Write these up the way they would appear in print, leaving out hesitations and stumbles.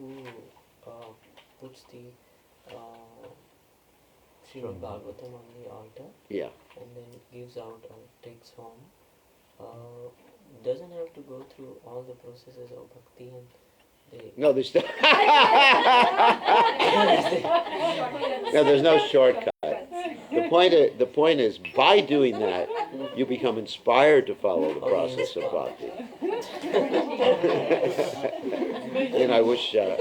who puts the Srimad Bhagavatam on the altar. Yeah. And then gives out or takes home. Doesn't have to go through all the processes of bhakti and they... No, there's no, no, there's no shortcut. The point is, by doing that, you become inspired to follow the process of bhakti. And I wish it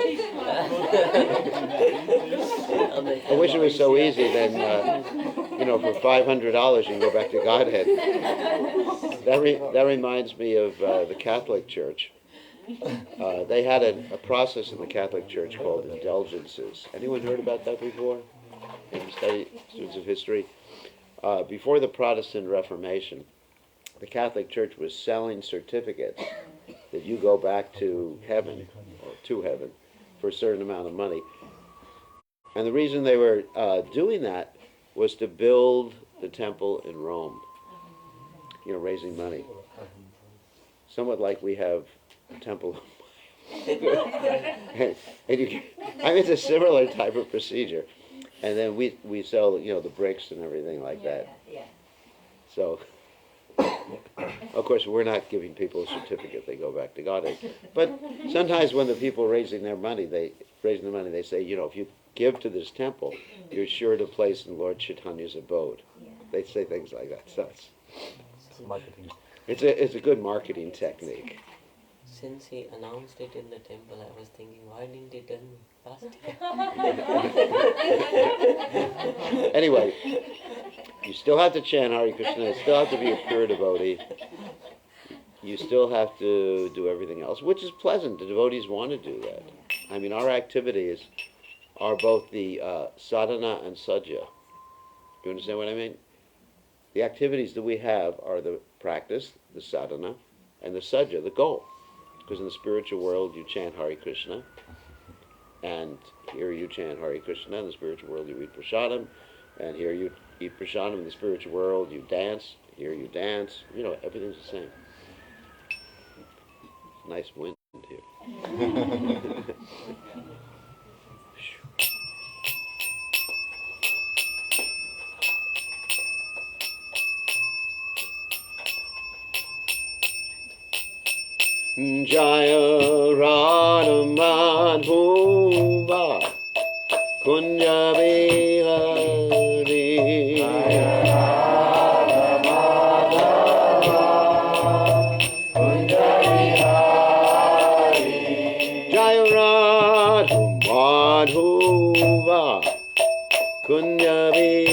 was so easy. Then for $500 you can go back to Godhead. That reminds me of the Catholic Church. They had a process in the Catholic Church called indulgences. Anyone heard about that before? Any students of history? Before the Protestant Reformation, the Catholic Church was selling certificates that you go back to heaven, or to heaven, for a certain amount of money. And the reason they were doing that was to build the temple in Rome, raising money. Somewhat like we have a temple. It's a similar type of procedure. And then we sell, the bricks and everything like that. Yeah. So, of course, we're not giving people a certificate. They go back to Godhead. But sometimes when the people raising the money, they say, if you give to this temple, you're sure to place in Lord Chaitanya's abode. Yeah. They say things like that. So Marketing. it's a good marketing technique. Since he announced it in the temple, I was thinking, why didn't he tell me last year? Anyway, you still have to chant Hare Krishna. You still have to be a pure devotee. You still have to do everything else, which is pleasant. The devotees want to do that. I mean, our activities are both the sadhana and sajja. You understand what I mean? The activities that we have are the practice, the sadhana, and the sajja, the goal. Because in the spiritual world, you chant Hare Krishna, and here you chant Hare Krishna. In the spiritual world, you eat prasadam, and here you eat prasadam. In the spiritual world, you dance. Here you dance. Everything's the same. Nice wind here. Jaya Radha Madhuva Kunja Bihari Jaya Radha Madhuva Kunja Bihari Jaya Radha Madhuva Kunja Bihari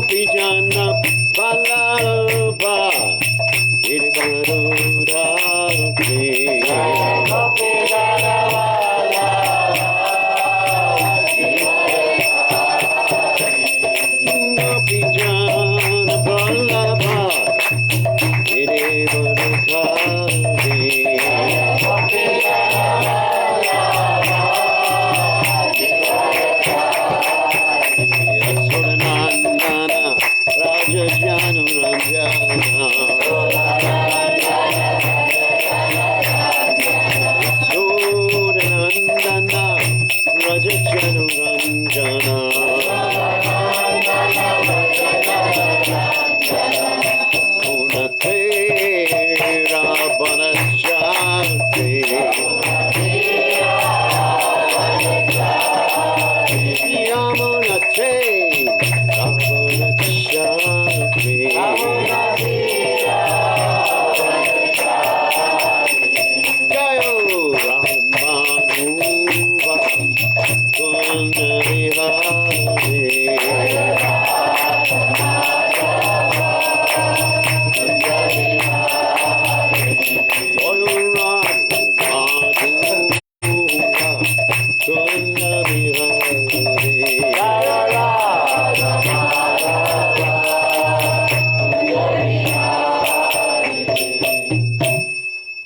Pijana Balaba Iribarudaki Pijana Balaba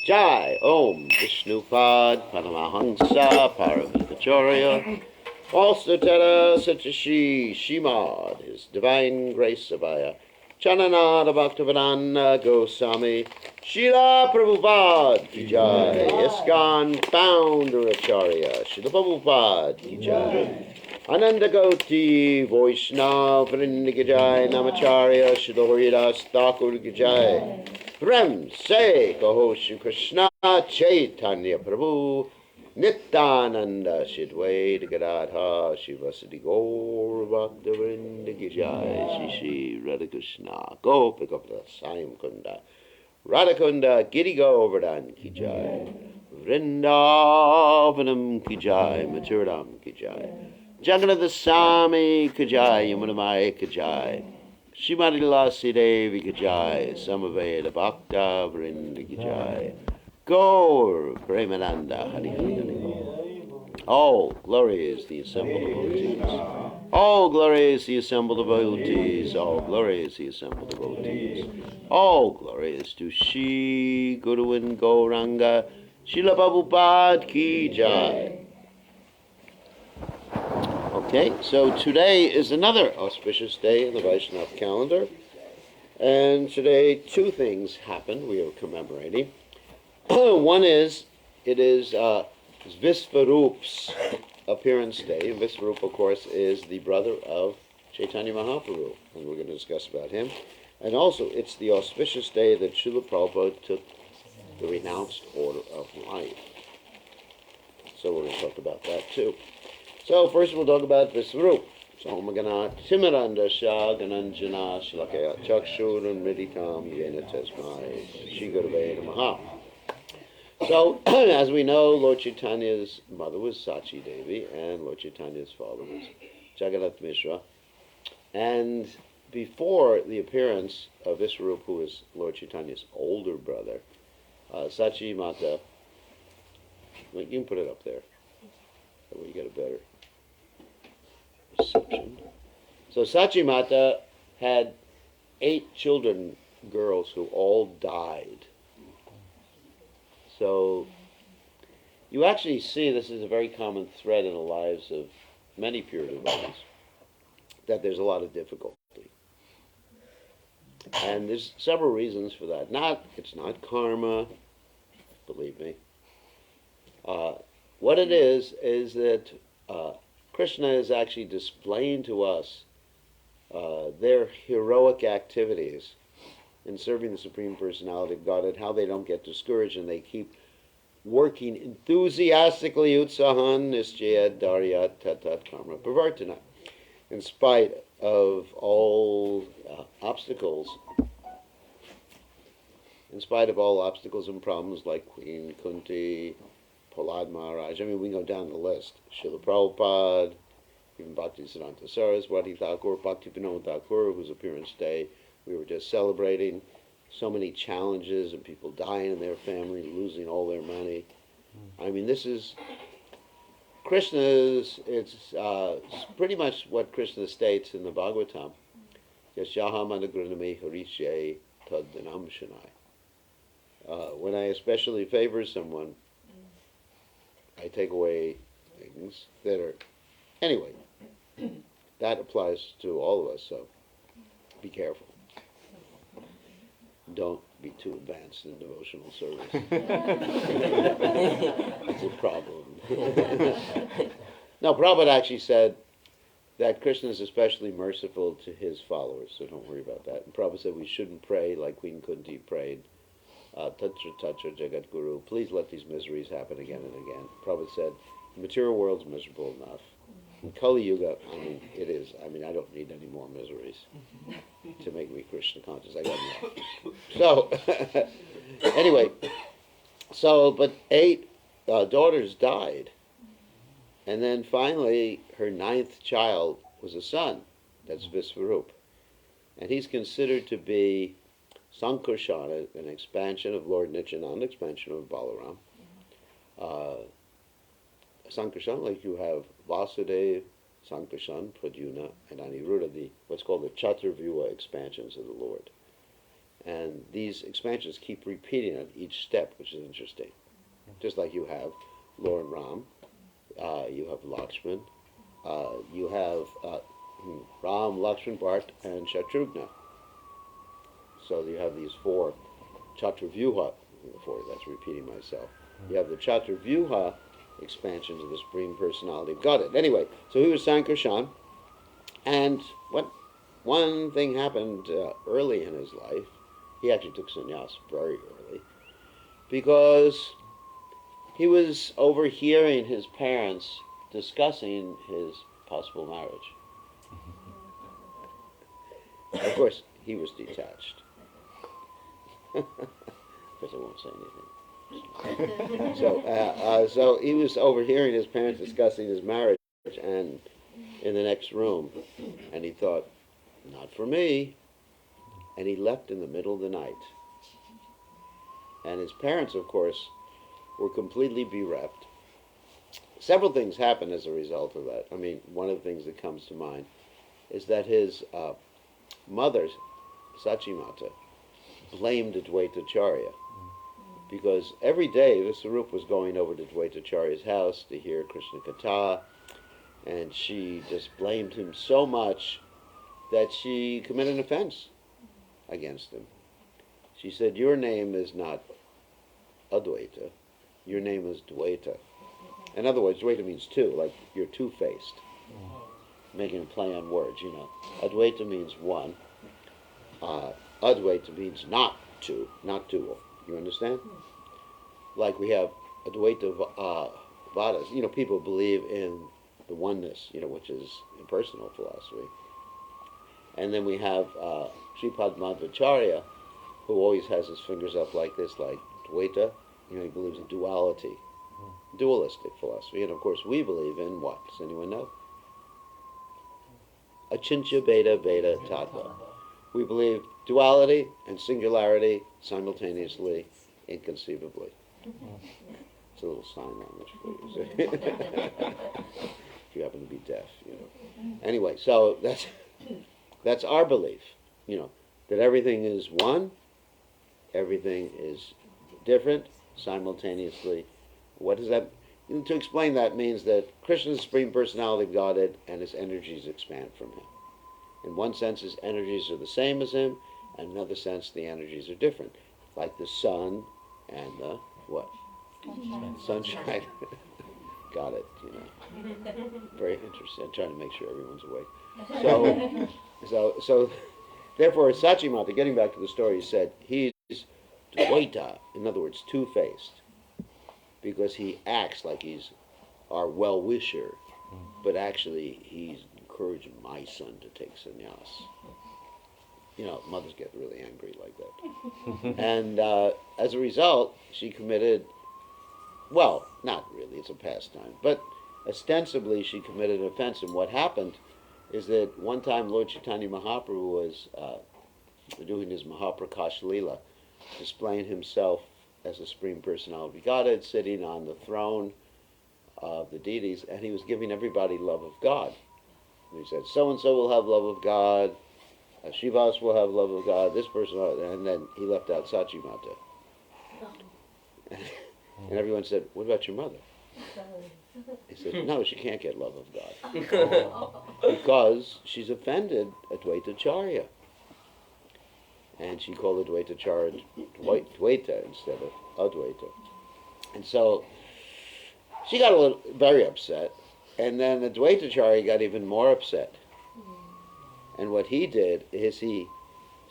Jai Om Vishnupad Paramahansa Paramitacharya Falsatara Satashi Shimad His Divine Grace Abhaya Chananada Bhaktivedanta Goswami Srila Prabhupada Ki Jai ISKCON Founder Acharya Srila Prabhupada Ki Jai Ananda Gauti Vaishnava Vrinda Ki Jai Namacharya Srila Haridas Thakur Ki Jai Prem Se Kaho Shri Krishna Chaitanya Prabhu Nityananda Shidwaita Gadadha Shivasati Gaur Bhaktivinoda Ki Jai Shri Shri Radha Krishna Gopika Saim Kunda Radhakunda Giri Govardhan Ki Jai Vrindavanam Ki Jai Maturam Ki Jai Jagannath Swami Ki Jai Yamunamaya Ki Jai Shrimati Lasi Devi Ki Jai Samaveda Bhakta Vrinda Ki Jai Gaur Premananda Hari Hari Hari. All glory is the assembled devotees. All glory is the assembled devotees. All glory is the assembled devotees. All glory is to Shri Guru and Gauranga Srila Prabhupada Ki Jai. Okay, so today is another auspicious day in the Vaishnava calendar. And today two things happen we are commemorating. One is, it is Visvarup's appearance day. And Visvarupa, of course, is the brother of Chaitanya Mahaprabhu, and we're going to discuss about him. And also, it's the auspicious day that Srila Prabhupada took the renounced order of life. So we're going to talk about that too. So first we'll talk about Visvarupa. So Omagana Timiranda Shah Gananjana Shlakaya Chakshur and Mriditam Yena Tesmai Shigurve Namaha. So, as we know, Lord Chaitanya's mother was Sachi Devi, and Lord Chaitanya's father was Jagannath Mishra. And before the appearance of Visvarupa, who is Lord Chaitanya's older brother, Sachi Mata, well, you can put it up there, that way you get a better reception. So Sachi Mata had 8 children, girls, who all died. So you actually see this is a very common thread in the lives of many pure devotees, that there's a lot of difficulty. And there's several reasons for that. It's not karma, believe me. What it is that Krishna is actually displaying to us their heroic activities in serving the Supreme Personality of Godhead, how they don't get discouraged and they keep working enthusiastically, utsahan nischaya daryat tatat karma pravartana, in spite of all obstacles, and problems like Queen Kunti, Prahlad Maharaj. I mean, we can go down the list. Srila Prabhupada, even Bhaktisiddhanta Saraswati Thakur, Bhaktivinoda Thakur, whose appearance day we were just celebrating. So many challenges and people dying in their family, losing all their money. I mean, this is Krishna's, it's pretty much what Krishna states in the Bhagavatam. Yasyaha managranami harishe taddanam shanai. When I especially favor someone, I take away things that are... Anyway, that applies to all of us, so be careful. Don't be too advanced in devotional service. It's a problem. No, Prabhupada actually said that Krishna is especially merciful to his followers, so don't worry about that. And Prabhupada said we shouldn't pray like Queen Kunti prayed, Tatra Tatra Jagat Guru, please let these miseries happen again and again. Prabhupada said, the material world's miserable enough. In Kali Yuga, I mean, it is. I mean, I don't need any more miseries to make me Krishna conscious. I got enough. So, anyway, but 8 daughters died. And then finally, her 9th child was a son. That's Visvarupa. And he's considered to be Sankarsana, an expansion of Lord Nityananda, expansion of Balaram. Sankarsana, like you have Vasudeva, Sankarsana, Pradyumna, and Aniruddha, what's called the Chaturvyuha expansions of the Lord. And these expansions keep repeating at each step, which is interesting. Just like you have Lord Ram, you have Lakshman, you have Ram, Lakshman, Bharat, and Shatrughna. So you have these 4 Chaturvyuha, that's repeating myself. You have the Chaturvyuha expansions of the Supreme Personality of Godhead. Anyway, so he was Sankarshan, and one thing happened early in his life. He actually took sannyas very early, because he was overhearing his parents discussing his possible marriage. Of course, he was detached. Of course, I won't say anything. So he was overhearing his parents discussing his marriage, and in the next room, and he thought, not for me, and he left in the middle of the night. And his parents, of course, were completely bereft. Several things happened as a result of that. I mean, one of the things that comes to mind is that his mother, Sachimata, blamed Advaitacharya, because every day Visvarupa was going over to Advaitacharya's house to hear Krishna Katha, and she just blamed him so much that she committed an offense against him. She said, your name is not Advaita, your name is Dvaita. In other words, Dvaita means two, like you're two-faced. Making a play on words, you know. Advaita means one. Advaita means not two, not dual. You understand? Like we have Advaita Vadas. You know, people believe in the oneness, you know, which is impersonal philosophy. And then we have Sripad Madhvacharya, who always has his fingers up like this, like Dvaita. You know, he believes in duality, dualistic philosophy. And of course, we believe in what? Does anyone know? Achintya Beta Beta Tattva. We believe duality and singularity simultaneously, inconceivably. It's a little sign language for you. If you happen to be deaf, you know. Anyway, so that's our belief, you know, that everything is one, everything is different, simultaneously. What does that mean? To explain that means that Krishna's Supreme Personality of Godhead and his energies expand from him. In one sense, his energies are the same as him, and in another sense, the energies are different. Like the sun and the, what? Sunshine. Got it, you know. Very interesting. I'm trying to make sure everyone's awake. So therefore, Sachimata, getting back to the story, he said, he's Dvaita, in other words, two-faced, because he acts like he's our well-wisher, but actually he's encouraging my son to take sannyas. You know, mothers get really angry like that. And as a result, she committed, well, not really, it's a pastime, but ostensibly she committed an offense. And what happened is that one time Lord Chaitanya Mahaprabhu was doing his Mahaprakash Leela, displaying himself as the Supreme Personality of Godhead, sitting on the throne of the deities, and he was giving everybody love of God. And he said, so-and-so will have love of God, Shivas will have love of God, this person, and then he left out Sachimata. And everyone said, what about your mother? He said, no, she can't get love of God. Because she's offended Advaitacharya. And she called Advaitacharya Dvaita instead of Advaita. And so she got very upset. And then Advaitacharya got even more upset. And what he did is he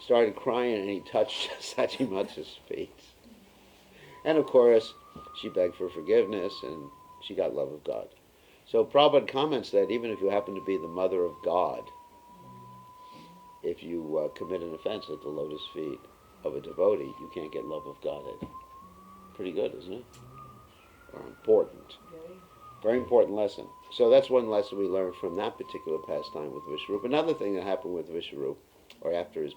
started crying and he touched Sachimata's feet. And of course, she begged for forgiveness and she got love of God. So Prabhupada comments that even if you happen to be the mother of God, if you commit an offense at the lotus feet of a devotee, you can't get love of Godhead. Pretty good, isn't it? Or important. Very important lesson. So that's one lesson we learned from that particular pastime with Visvarupa. Another thing that happened with Visvarupa, or after his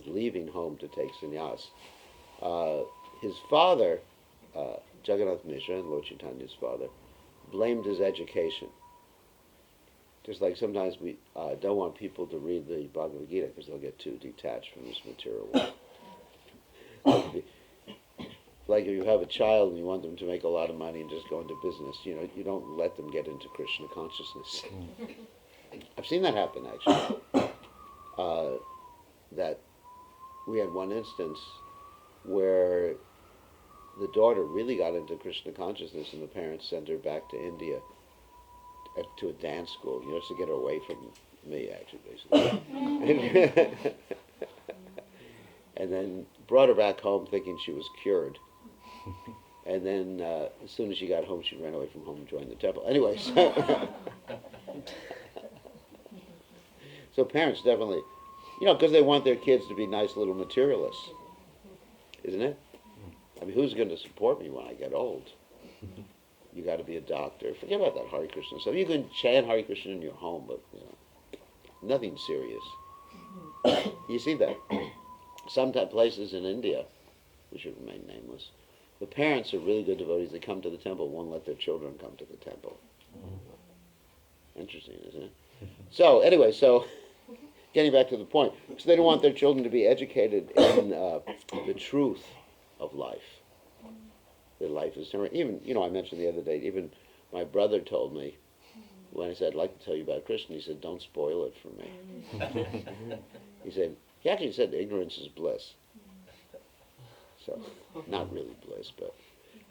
leaving home to take sannyas, his father, Jagannath Mishra, Lord Chaitanya's father, blamed his education. Just like sometimes we don't want people to read the Bhagavad Gita because they'll get too detached from this material world. Like if you have a child and you want them to make a lot of money and just go into business, you don't let them get into Krishna consciousness. I've seen that happen, actually. That we had one instance where the daughter really got into Krishna consciousness and the parents sent her back to India to a dance school, just to get her away from me, actually, basically. And then brought her back home thinking she was cured. And then as soon as she got home, she ran away from home and joined the temple. Anyway, so parents definitely, because they want their kids to be nice little materialists, isn't it? I mean, who's going to support me when I get old? You got to be a doctor. Forget about that Hare Krishna stuff. You can chant Hare Krishna in your home, but nothing serious. You see that? Some places in India, we should remain nameless, the parents are really good devotees. They come to the temple, won't let their children come to the temple. Interesting, isn't it? So, anyway, getting back to the point. So they don't want their children to be educated in the truth of life. That life is temporary. Even, I mentioned the other day, even my brother told me, when I said, I'd like to tell you about Krishna, he said, don't spoil it for me. He actually said ignorance is bliss. So, not really bliss, but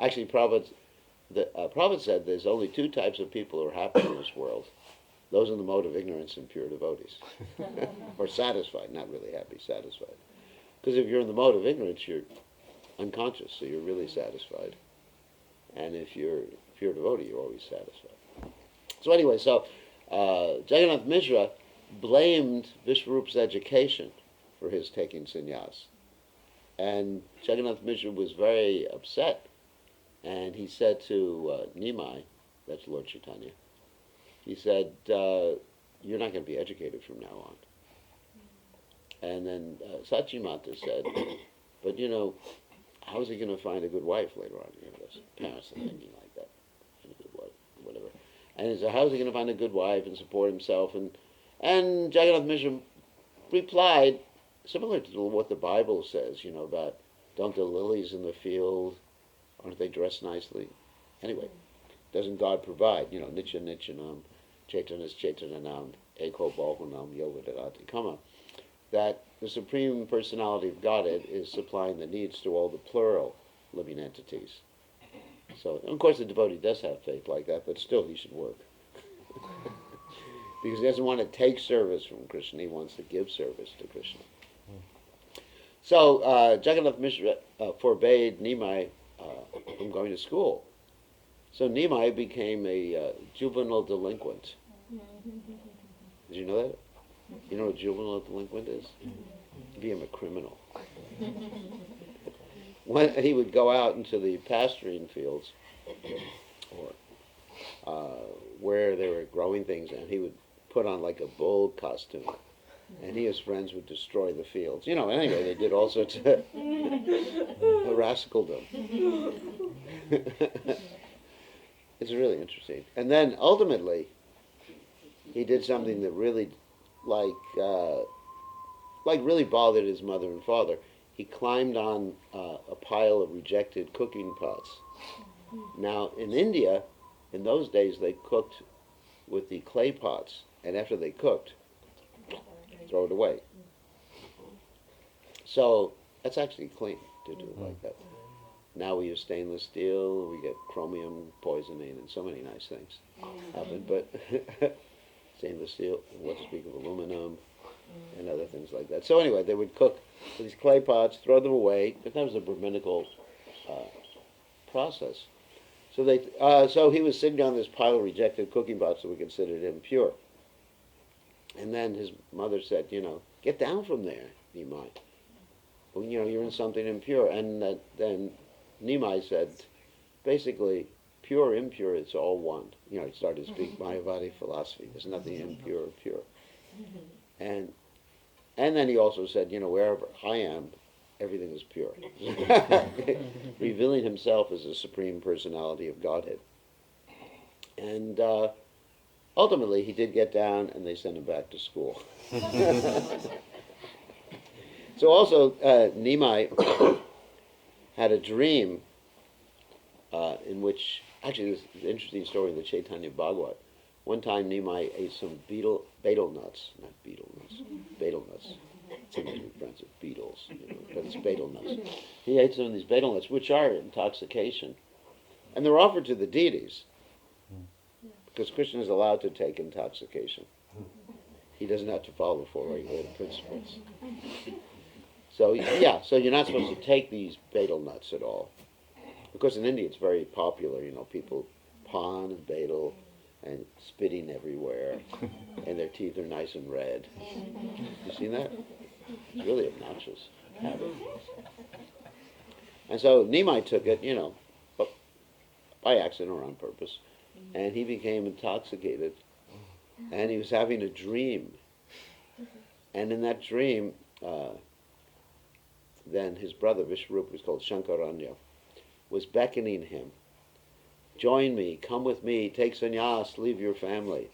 actually Prabhupada said there's only two types of people who are happy in this world. Those in the mode of ignorance and pure devotees. Or satisfied, not really happy, satisfied. Because if you're in the mode of ignorance, you're unconscious, so you're really satisfied. And if you're a pure devotee, you're always satisfied. So anyway, Jagannath Mishra blamed Visvarupa's education for his taking sannyas. And Jagannath Mishra was very upset. And he said to Nimai, that's Lord Chaitanya, he said, you're not going to be educated from now on. And then Sachimata said, but how is he going to find a good wife later on? Those parents are thinking like that. Find a good wife, whatever. And he said, how is he going to find a good wife and support himself? And Jagannath Mishra replied, similar to what the Bible says, about don't the lilies in the field, aren't they dressed nicely? Anyway, doesn't God provide? Nitya Nityanam, Chaitanas Chaitananam, Eko Bahunam, Yogadadati Kama. That the Supreme Personality of Godhead is supplying the needs to all the plural living entities. So, of course, the devotee does have faith like that, but still he should work. Because he doesn't want to take service from Krishna, he wants to give service to Krishna. So, Jagannath Mishra forbade Nimai from going to school. So Nimai became a juvenile delinquent. Did you know that? You know what a juvenile delinquent is? He became a criminal. When he would go out into the pasturing fields, or where they were growing things, and he would put on like a bull costume, and he and his friends would destroy the fields. Anyway, they did all sorts of rascaldom. It's really interesting. And then ultimately, he did something that really, like really bothered his mother and father. He climbed on a pile of rejected cooking pots. Now, in India, in those days, they cooked with the clay pots, and after they cooked, throw it away. So that's actually clean to do it like that. Now we use stainless steel, we get chromium poisoning, and so many nice things happen. But stainless steel, what to speak of aluminum, and other things like that. So anyway, they would cook with these clay pots, throw them away, but that was a Brahminical process. So he was sitting on this pile of rejected cooking pots that we considered impure. And then his mother said, get down from there, Nimai. Well, you're in something impure. And then Nimai said, basically, pure, impure, it's all one. He started to speak Mayavadi philosophy. There's nothing impure or pure. And then he also said, wherever I am, everything is pure. Revealing himself as the Supreme Personality of Godhead. And ultimately, he did get down, and they sent him back to school. So also, Nimai had a dream in which, actually, this is an interesting story in the Chaitanya Bhagavat. One time, Nimai ate some betel nuts, not betel nuts, betel nuts. Sometimes we pronounce it beetles, but it's betel nuts. He ate some of these betel nuts, which are intoxication, and they're offered to the deities, because Krishna is allowed to take intoxication. He doesn't have to follow the four regulated principles. So you're not supposed to take these betel nuts at all. Of course, in India it's very popular, people pan and betel and spitting everywhere, and their teeth are nice and red. You seen that? It's really obnoxious habit. And so Nimai took it, by accident or on purpose, and he became intoxicated, and he was having a dream. And in that dream, then his brother, Visvarupa, was called Shankaranya, was beckoning him. Join me, come with me, take sannyas, leave your family.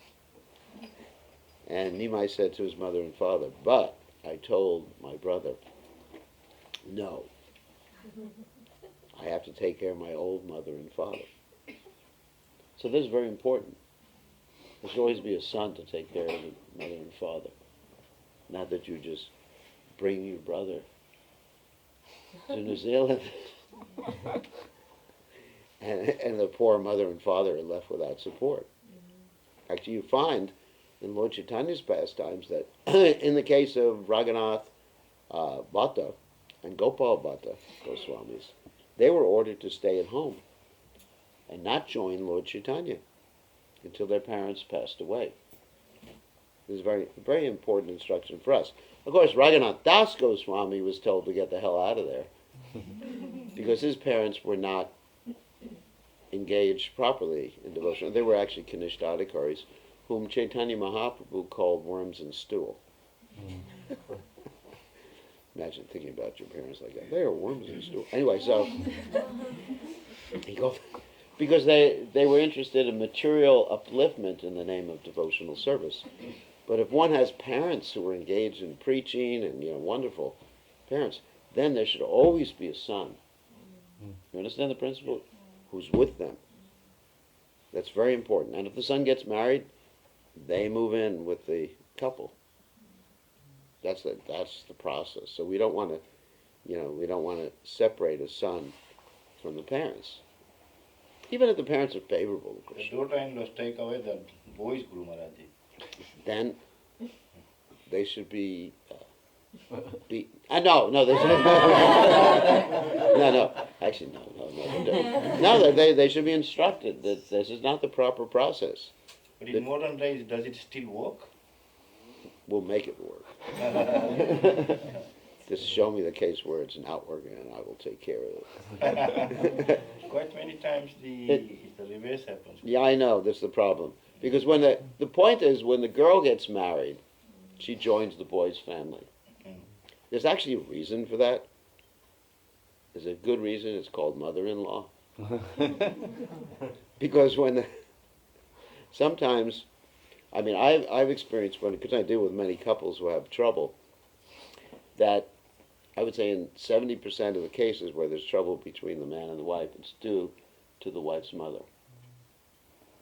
And Nimai said to his mother and father, but I told my brother, no. I have to take care of my old mother and father. So this is very important. There should always be a son to take care of the mother and father. Not that you just bring your brother to New Zealand and the poor mother and father are left without support. Actually, you find in Lord Chaitanya's pastimes that in the case of Raghunath Bhatta and Gopal Bhatta Goswamis, they were ordered to stay at home and not join Lord Chaitanya until their parents passed away. This is very, very important instruction for us. Of course, Raghunath Das Goswami was told to get the hell out of there because his parents were not engaged properly in devotion. They were actually Kanishthadikaris, whom Chaitanya Mahaprabhu called worms in stool. Imagine thinking about your parents like that. They are worms in stool. Anyway, so he goes, because they were interested in material upliftment in the name of devotional service. But if one has parents who are engaged in preaching and wonderful parents, then there should always be a son. You understand the principle? Who's with them. That's very important. And if the son gets married, they move in with the couple. That's the process. So we don't want to separate a son from the parents, even if the parents are favorable. Let's take away the boys' Guru Maharaji. Then they should be. No, they should. No. Actually, no. They should be instructed that this is not the proper process. But in modern days, does it still work? We'll make it work. Just show me the case where it's an outworking and I will take care of it. Quite many times the reverse happens. Yeah, I know, that's the problem. Because when the point is, when the girl gets married, she joins the boy's family. There's actually a reason for that. There's a good reason. It's called mother-in-law. Because sometimes, I mean, I've experienced, because I deal with many couples who have trouble, that I would say in 70% of the cases where there's trouble between the man and the wife, it's due to the wife's mother,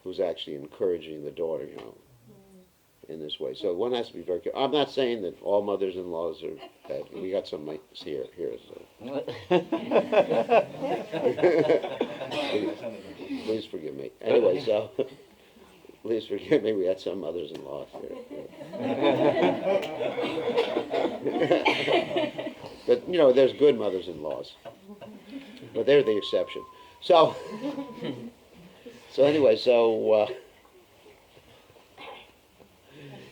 who's actually encouraging the daughter, in this way. So one has to be very careful. I'm not saying that all mothers-in-laws are bad. We got some here. So. Please forgive me. Anyway, so please forgive me. We had some mothers-in-laws here. But there's good mothers-in-laws, but they're the exception. So anyway,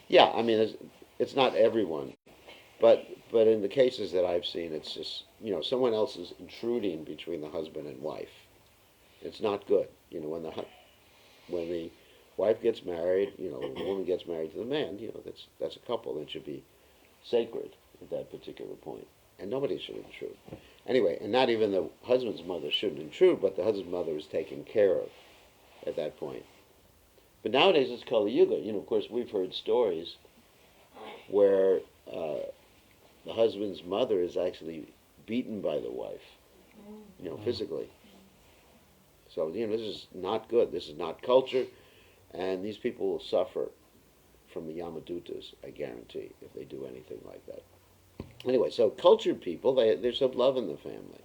yeah, I mean, it's not everyone, but in the cases that I've seen, it's just, someone else is intruding between the husband and wife. It's not good. When the wife gets married, the woman gets married to the man, that's a couple that should be sacred at that particular point, and nobody should intrude. Anyway, and not even the husband's mother shouldn't intrude, but the husband's mother is taken care of at that point. But nowadays it's Kali Yuga. Of course, we've heard stories where the husband's mother is actually beaten by the wife, physically. So, this is not good. This is not culture, and these people will suffer from the Yamadutas, I guarantee, if they do anything like that. Anyway, so cultured people, there's some love in the family.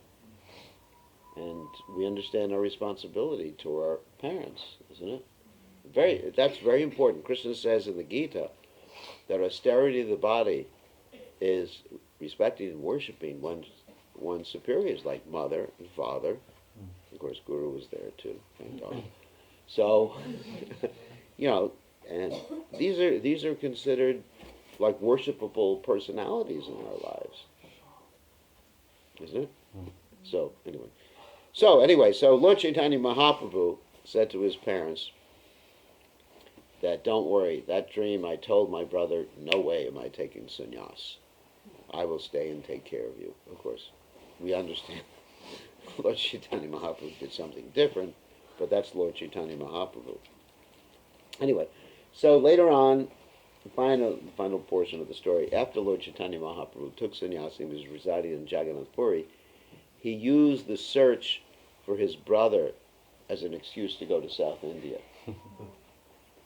And we understand our responsibility to our parents, isn't it? That's very important. Krishna says in the Gita that austerity of the body is respecting and worshiping one's superiors, like mother and father. Of course, Guru was there too, thank God. So, and these are considered like worshipable personalities in our lives, isn't it? So anyway, so Lord Chaitanya Mahaprabhu said to his parents that, don't worry, that dream I told my brother, no way am I taking sannyas. I will stay and take care of you. Of course, we understand Lord Chaitanya Mahaprabhu did something different, but that's Lord Chaitanya Mahaprabhu. Anyway, so later on, the final portion of the story, after Lord Chaitanya Mahaprabhu took sannyas and was residing in Jagannath Puri, he used the search for his brother as an excuse to go to South India.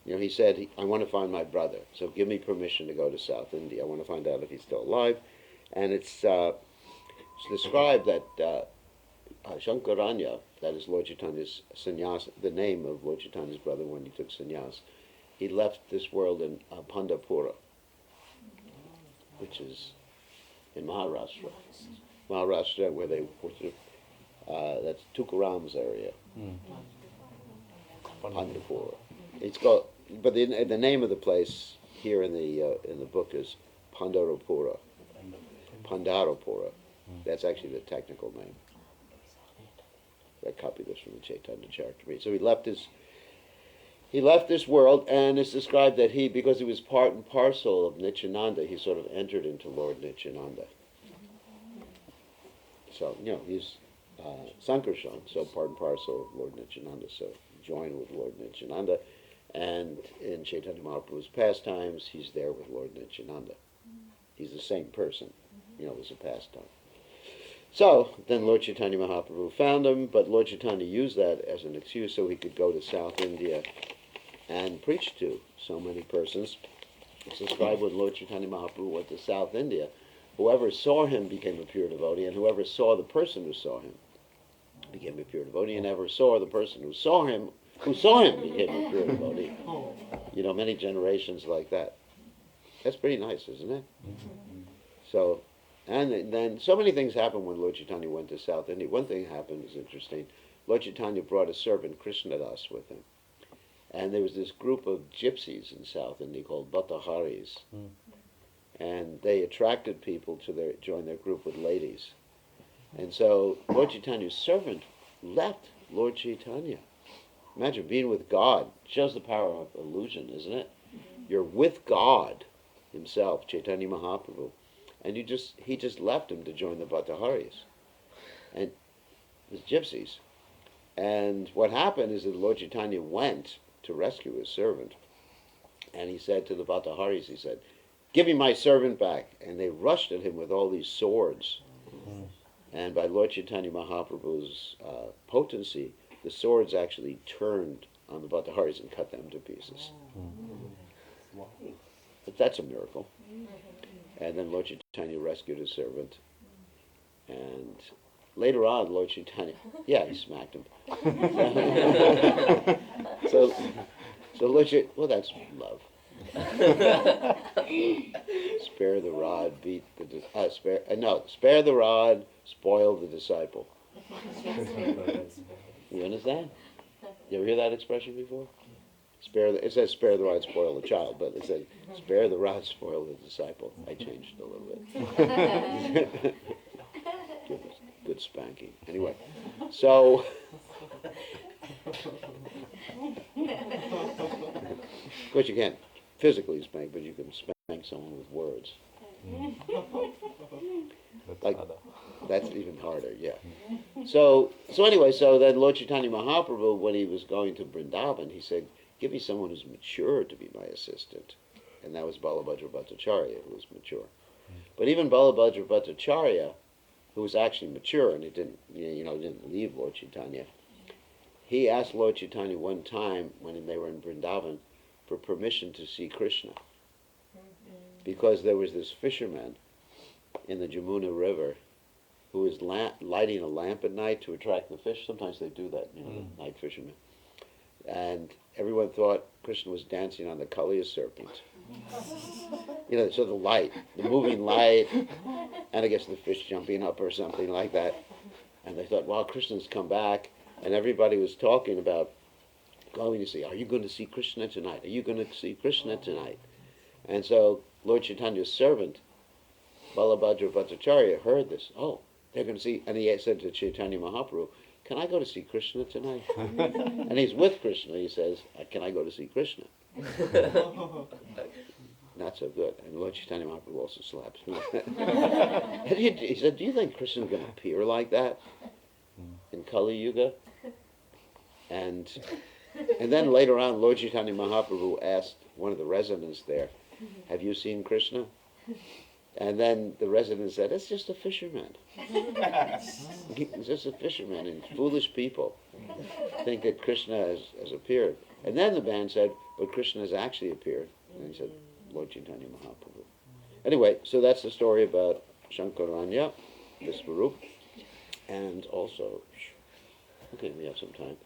He said, I want to find my brother, so give me permission to go to South India. I want to find out if he's still alive. And it's described that Shankaranya, that is Lord Chaitanya's sannyas, the name of Lord Chaitanya's brother when he took sannyas, he left this world in Pandharpura, which is in Maharashtra. Maharashtra, where they that's Tukaram's area. Pandharpura. It's called, but the name of the place here in the book is Pandharpura. Pandharpura. That's actually the technical name. I copied this from the Chaitanya Charitamrita. So he left this world, and it's described that because he was part and parcel of Nityananda, he sort of entered into Lord Nityananda. So, he's Sankarshan, so part and parcel of Lord Nityananda, so joined with Lord Nityananda, and in Chaitanya Mahaprabhu's pastimes, he's there with Lord Nityananda. He's the same person, it was a pastime. So, then Lord Chaitanya Mahaprabhu found him, but Lord Chaitanya used that as an excuse so he could go to South India and preach to so many persons. It's described when Lord Chaitanya Mahaprabhu went to South India, whoever saw him became a pure devotee, and whoever saw the person who saw him became a pure devotee, and ever saw the person who saw him became a pure devotee. Many generations like that. That's pretty nice, isn't it? So, and then so many things happened when Lord Chaitanya went to South India. One thing happened is interesting. Lord Chaitanya brought a servant, Krishnadas, with him. And there was this group of gypsies in South India called Bhattaharis. and they attracted people to join their group with ladies. And so Lord Chaitanya's servant left Lord Chaitanya. Imagine being with God, just the power of illusion, isn't it? You're with God himself, Chaitanya Mahaprabhu, and he just left him to join the Bhattaharis and the gypsies. And what happened is that Lord Chaitanya went to rescue his servant, and he said to the Bhattaharis, he said, "Give me my servant back." And they rushed at him with all these swords. And by Lord Chaitanya Mahaprabhu's potency, the swords actually turned on the Bhattaharis and cut them to pieces. But that's a miracle. And then Lord Chaitanya rescued his servant. And later on, Lord Chaitanya, he smacked him. so Lord Chaitanya, well, that's love. Spare the rod, spare the rod, spoil the disciple. You understand? You ever hear that expression before? It says spare the rod, spoil the child, but it says spare the rod, spoil the disciple. I changed it a little bit. Good spanking. Anyway, so of course you can't physically spank, but you can spank someone with words. That's even harder, yeah. So anyway, so then Lord Chaitanya Mahaprabhu, when he was going to Vrindavan, he said, "Give me someone who's mature to be my assistant." And that was Balabhadra Bhattacharya, who was mature. But even Balabhadra Bhattacharya, who was actually mature and he didn't leave Lord Chaitanya, he asked Lord Chaitanya one time when they were in Vrindavan for permission to see Krishna, because there was this fisherman in the Jamuna River who was lighting a lamp at night to attract the fish. Sometimes they do that, the night fishermen. And everyone thought Krishna was dancing on the Kaliya serpent. So the moving light, and I guess the fish jumping up or something like that. And they thought, wow, Krishna's come back. And everybody was talking about going to see, are you going to see Krishna tonight? Are you going to see Krishna tonight? And so Lord Chaitanya's servant, Balabhadra Bhattacharya, heard this. Oh, they're going to see, and he said to Chaitanya Mahaprabhu, "Can I go to see Krishna tonight?" And he's with Krishna. He says, "Can I go to see Krishna?" Not so good. And Lord Chaitanya Mahaprabhu also slaps him. He said, "Do you think Krishna's going to appear like that in Kali Yuga?" And then later on, Lord Chaitanya Mahaprabhu asked one of the residents there, "Have you seen Krishna?" And then the resident said, "It's just a fisherman." It's just a fisherman, and foolish people think that Krishna has appeared. And then the man said, "But Krishna has actually appeared." And he said, Lord Chaitanya Mahaprabhu. Anyway, so that's the story about Shankaranya, Visvarupa, and also, okay, we have some time.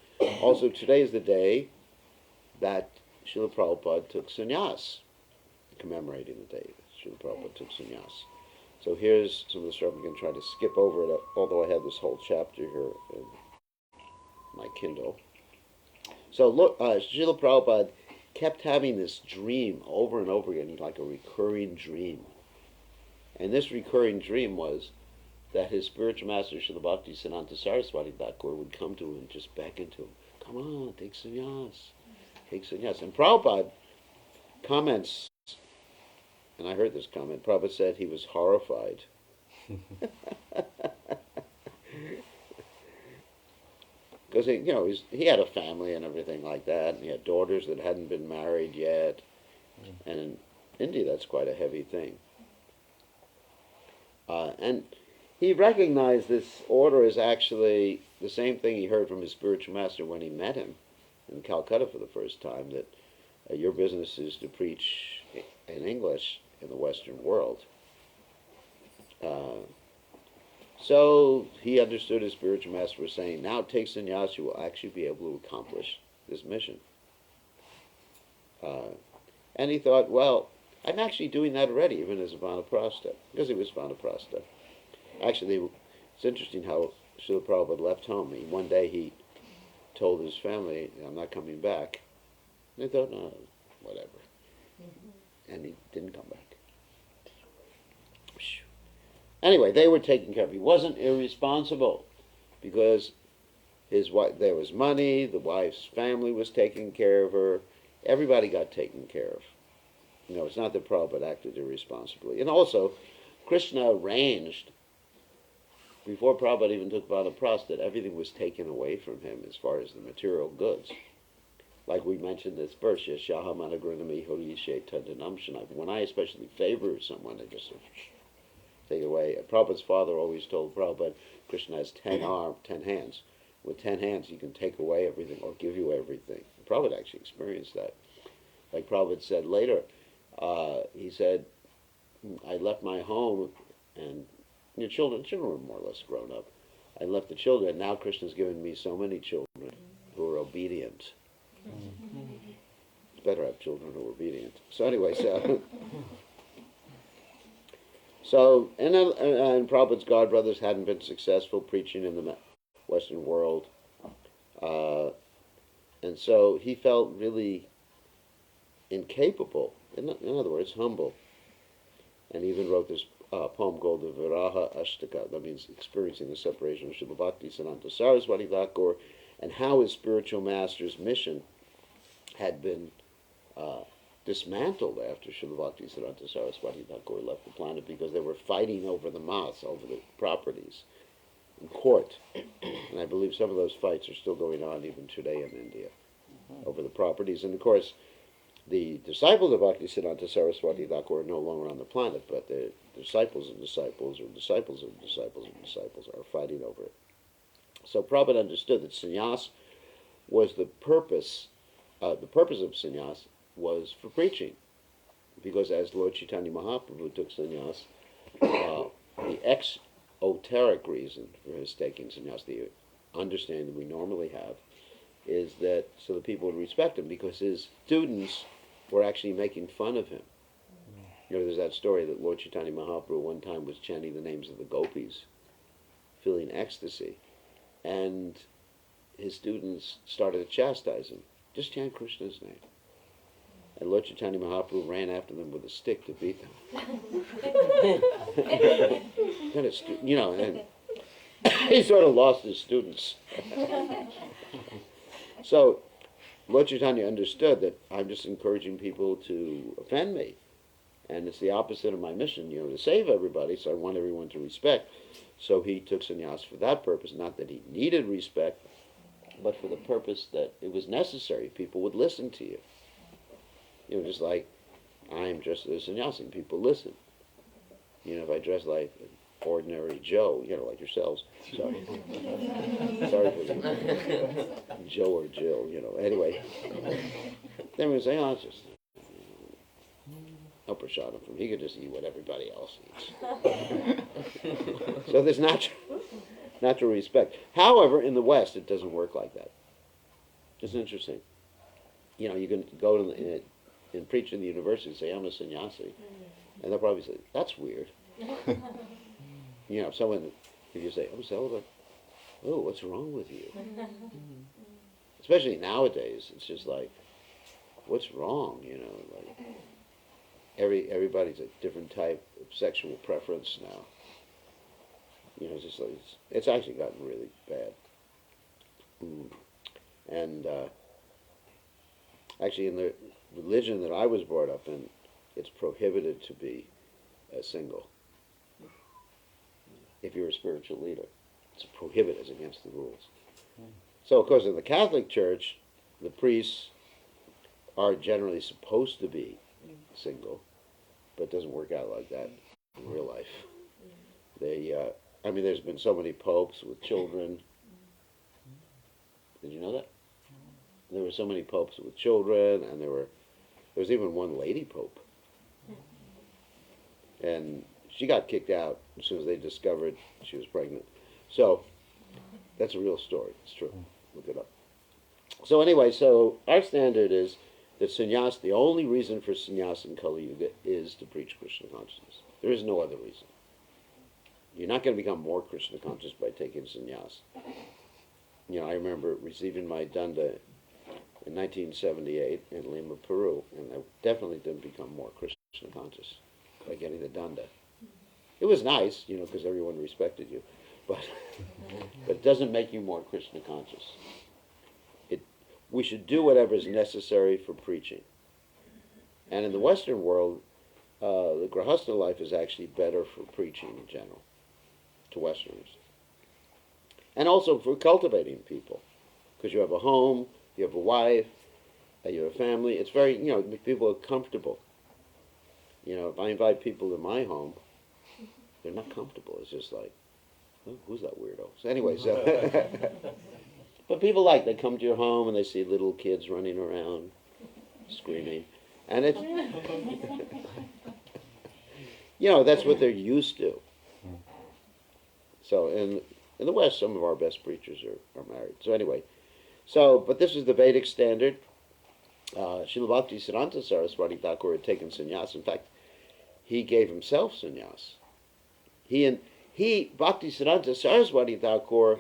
Also, today is the day that Srila Prabhupada took sannyas, commemorating the day that Srila Prabhupada took sannyas. So here's some of the stuff. I'm going to try to skip over it, although I have this whole chapter here in my Kindle. So look, Srila Prabhupada kept having this dream over and over again, like a recurring dream. And this recurring dream was that his spiritual master, Srila Bhakti Siddhanta Saraswati Thakur, would come to him and just beckon to him, "Come on, take sannyas, take sannyas." And Prabhupada comments, and I heard this comment, Prabhupada said he was horrified. Because he had a family and everything like that, and he had daughters that hadn't been married yet, and in India that's quite a heavy thing. And he recognized this order as actually the same thing he heard from his spiritual master when he met him in Calcutta for the first time, that your business is to preach in English in the Western world. So he understood his spiritual master was saying, now take sannyas, you will actually be able to accomplish this mission. And he thought, well, I'm actually doing that already, even as a vanaprastha, because he was vanaprastha. Actually, it's interesting how Srila Prabhupada left home. One day he told his family, I'm not coming back. And they thought, no, whatever. And he didn't come back. Anyway, they were taken care of. He wasn't irresponsible because his wife, there was money, the wife's family was taking care of her, everybody got taken care of. It's not that Prabhupada acted irresponsibly. And also, Krishna arranged, before Prabhupada even took Vanaprastha, that everything was taken away from him as far as the material goods. Like we mentioned this verse, Yashaha Managranami Horiyashe Tadanam Shanai. When I especially favor someone, I just take it away. Prabhupada's father always told Prabhupada, Krishna has 10 arms, 10 hands. With 10 hands, he can take away everything or give you everything. Prabhupada actually experienced that. Like Prabhupada said later, he said, I left my home and children were more or less grown up. I left the children, and now Krishna's given me so many children who are obedient. It's better to have children who are obedient. So anyway, and Prabhupada's godbrothers hadn't been successful preaching in the Western world. And so he felt really incapable, in other words, humble. And he even wrote this poem called the Viraha Ashtaka, that means experiencing the separation of Srila Bhakti Siddhanta Saraswati Thakur, and how his spiritual master's mission had been dismantled after Srila Bhakti Siddhanta Saraswati Thakur left the planet because they were fighting over the mas, over the properties, in court. And I believe some of those fights are still going on even today in India over the properties. And of course, the disciples of Bhakti Siddhanta Saraswati Thakur are no longer on the planet, but the disciples of disciples or disciples of disciples of disciples are fighting over it. So Prabhupada understood that sannyas was the purpose of sannyas was for preaching. Because as Lord Chaitanya Mahaprabhu took sannyas, the exoteric reason for his taking sannyas, the understanding that we normally have, is that so that people would respect him, because his students were actually making fun of him. There's that story that Lord Chaitanya Mahaprabhu one time was chanting the names of the gopis, feeling ecstasy, and his students started to chastise him. Just chant Krishna's name. And Lord Chaitanya Mahaprabhu ran after them with a stick to beat them. And he sort of lost his students. So Lord Chaitanya understood that I'm just encouraging people to offend me. And it's the opposite of my mission, to save everybody, so I want everyone to respect. So he took sannyas for that purpose, not that he needed respect, but for the purpose that it was necessary. People would listen to you. Just like I'm dressed as a sannyasi, people listen. If I dress like an ordinary Joe, like yourselves, sorry for the Joe or Jill, anyway, then we say, it's just no prashadam from him. He could just eat what everybody else eats. So there's natural respect. However, in the West, it doesn't work like that. It's interesting. You can go to and preach in the university and say, I'm a sannyasi. And they'll probably say, that's weird. If you say, I'm celibate, oh, what's wrong with you? Especially nowadays, it's just like, what's wrong? Like everybody's a different type of sexual preference now. It's just like it's actually gotten really bad. And actually, in the religion that I was brought up in, it's prohibited to be single. If you're a spiritual leader, it's prohibited, it's against the rules. So, of course, in the Catholic Church, the priests are generally supposed to be single, but it doesn't work out like that in real life. There's been so many popes with children. Did you know that? There were so many popes with children, and there was even one lady pope. And she got kicked out as soon as they discovered she was pregnant. So, that's a real story. It's true. Look it up. So anyway, our standard is that sannyas, the only reason for sannyas in Kali Yuga is to preach Krishna consciousness. There is no other reason. You're not going to become more Krishna conscious by taking sannyas. I remember receiving my danda in 1978 in Lima, Peru, and I definitely didn't become more Krishna conscious by getting the danda. It was nice, because everyone respected you, but but it doesn't make you more Krishna conscious. We should do whatever is necessary for preaching. And in the Western world, the Grahastha life is actually better for preaching in general, to Westerners. And also for cultivating people, because you have a home, you have a wife, you have a family. It's very, people are comfortable. If I invite people to my home, they're not comfortable. It's just like, oh, who's that weirdo? So anyway, but people they come to your home and they see little kids running around, screaming. And it's, that's what they're used to. So in the West, some of our best preachers are married. So anyway, but this is the Vedic standard. Srila Bhakti Siddhanta Saraswati Thakur had taken sannyas. In fact, he gave himself sannyas. Bhakti Siddhanta Saraswati Thakur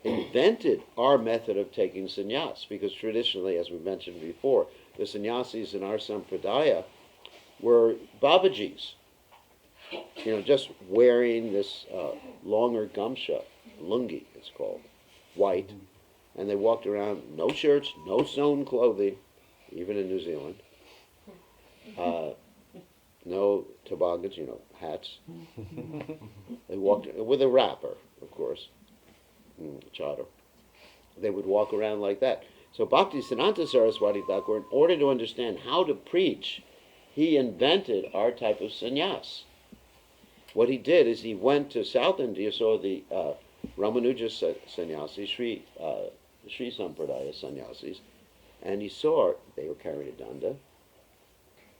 invented our method of taking sannyas, because traditionally, as we mentioned before, the sannyasis in our sampradaya were Babajis, just wearing this longer gamsha, lungi it's called, white, and they walked around, no shirts, no sewn clothing, even in New Zealand, no toboggans, hats. They walked with a wrapper, of course, chadar. They would walk around like that. So Bhakti Siddhanta Saraswati Thakur, in order to understand how to preach, he invented our type of sannyas. What he did is he went to South India, saw the Ramanuja sannyasis, Sri Sampradaya sannyasis, and he saw they were carrying a danda.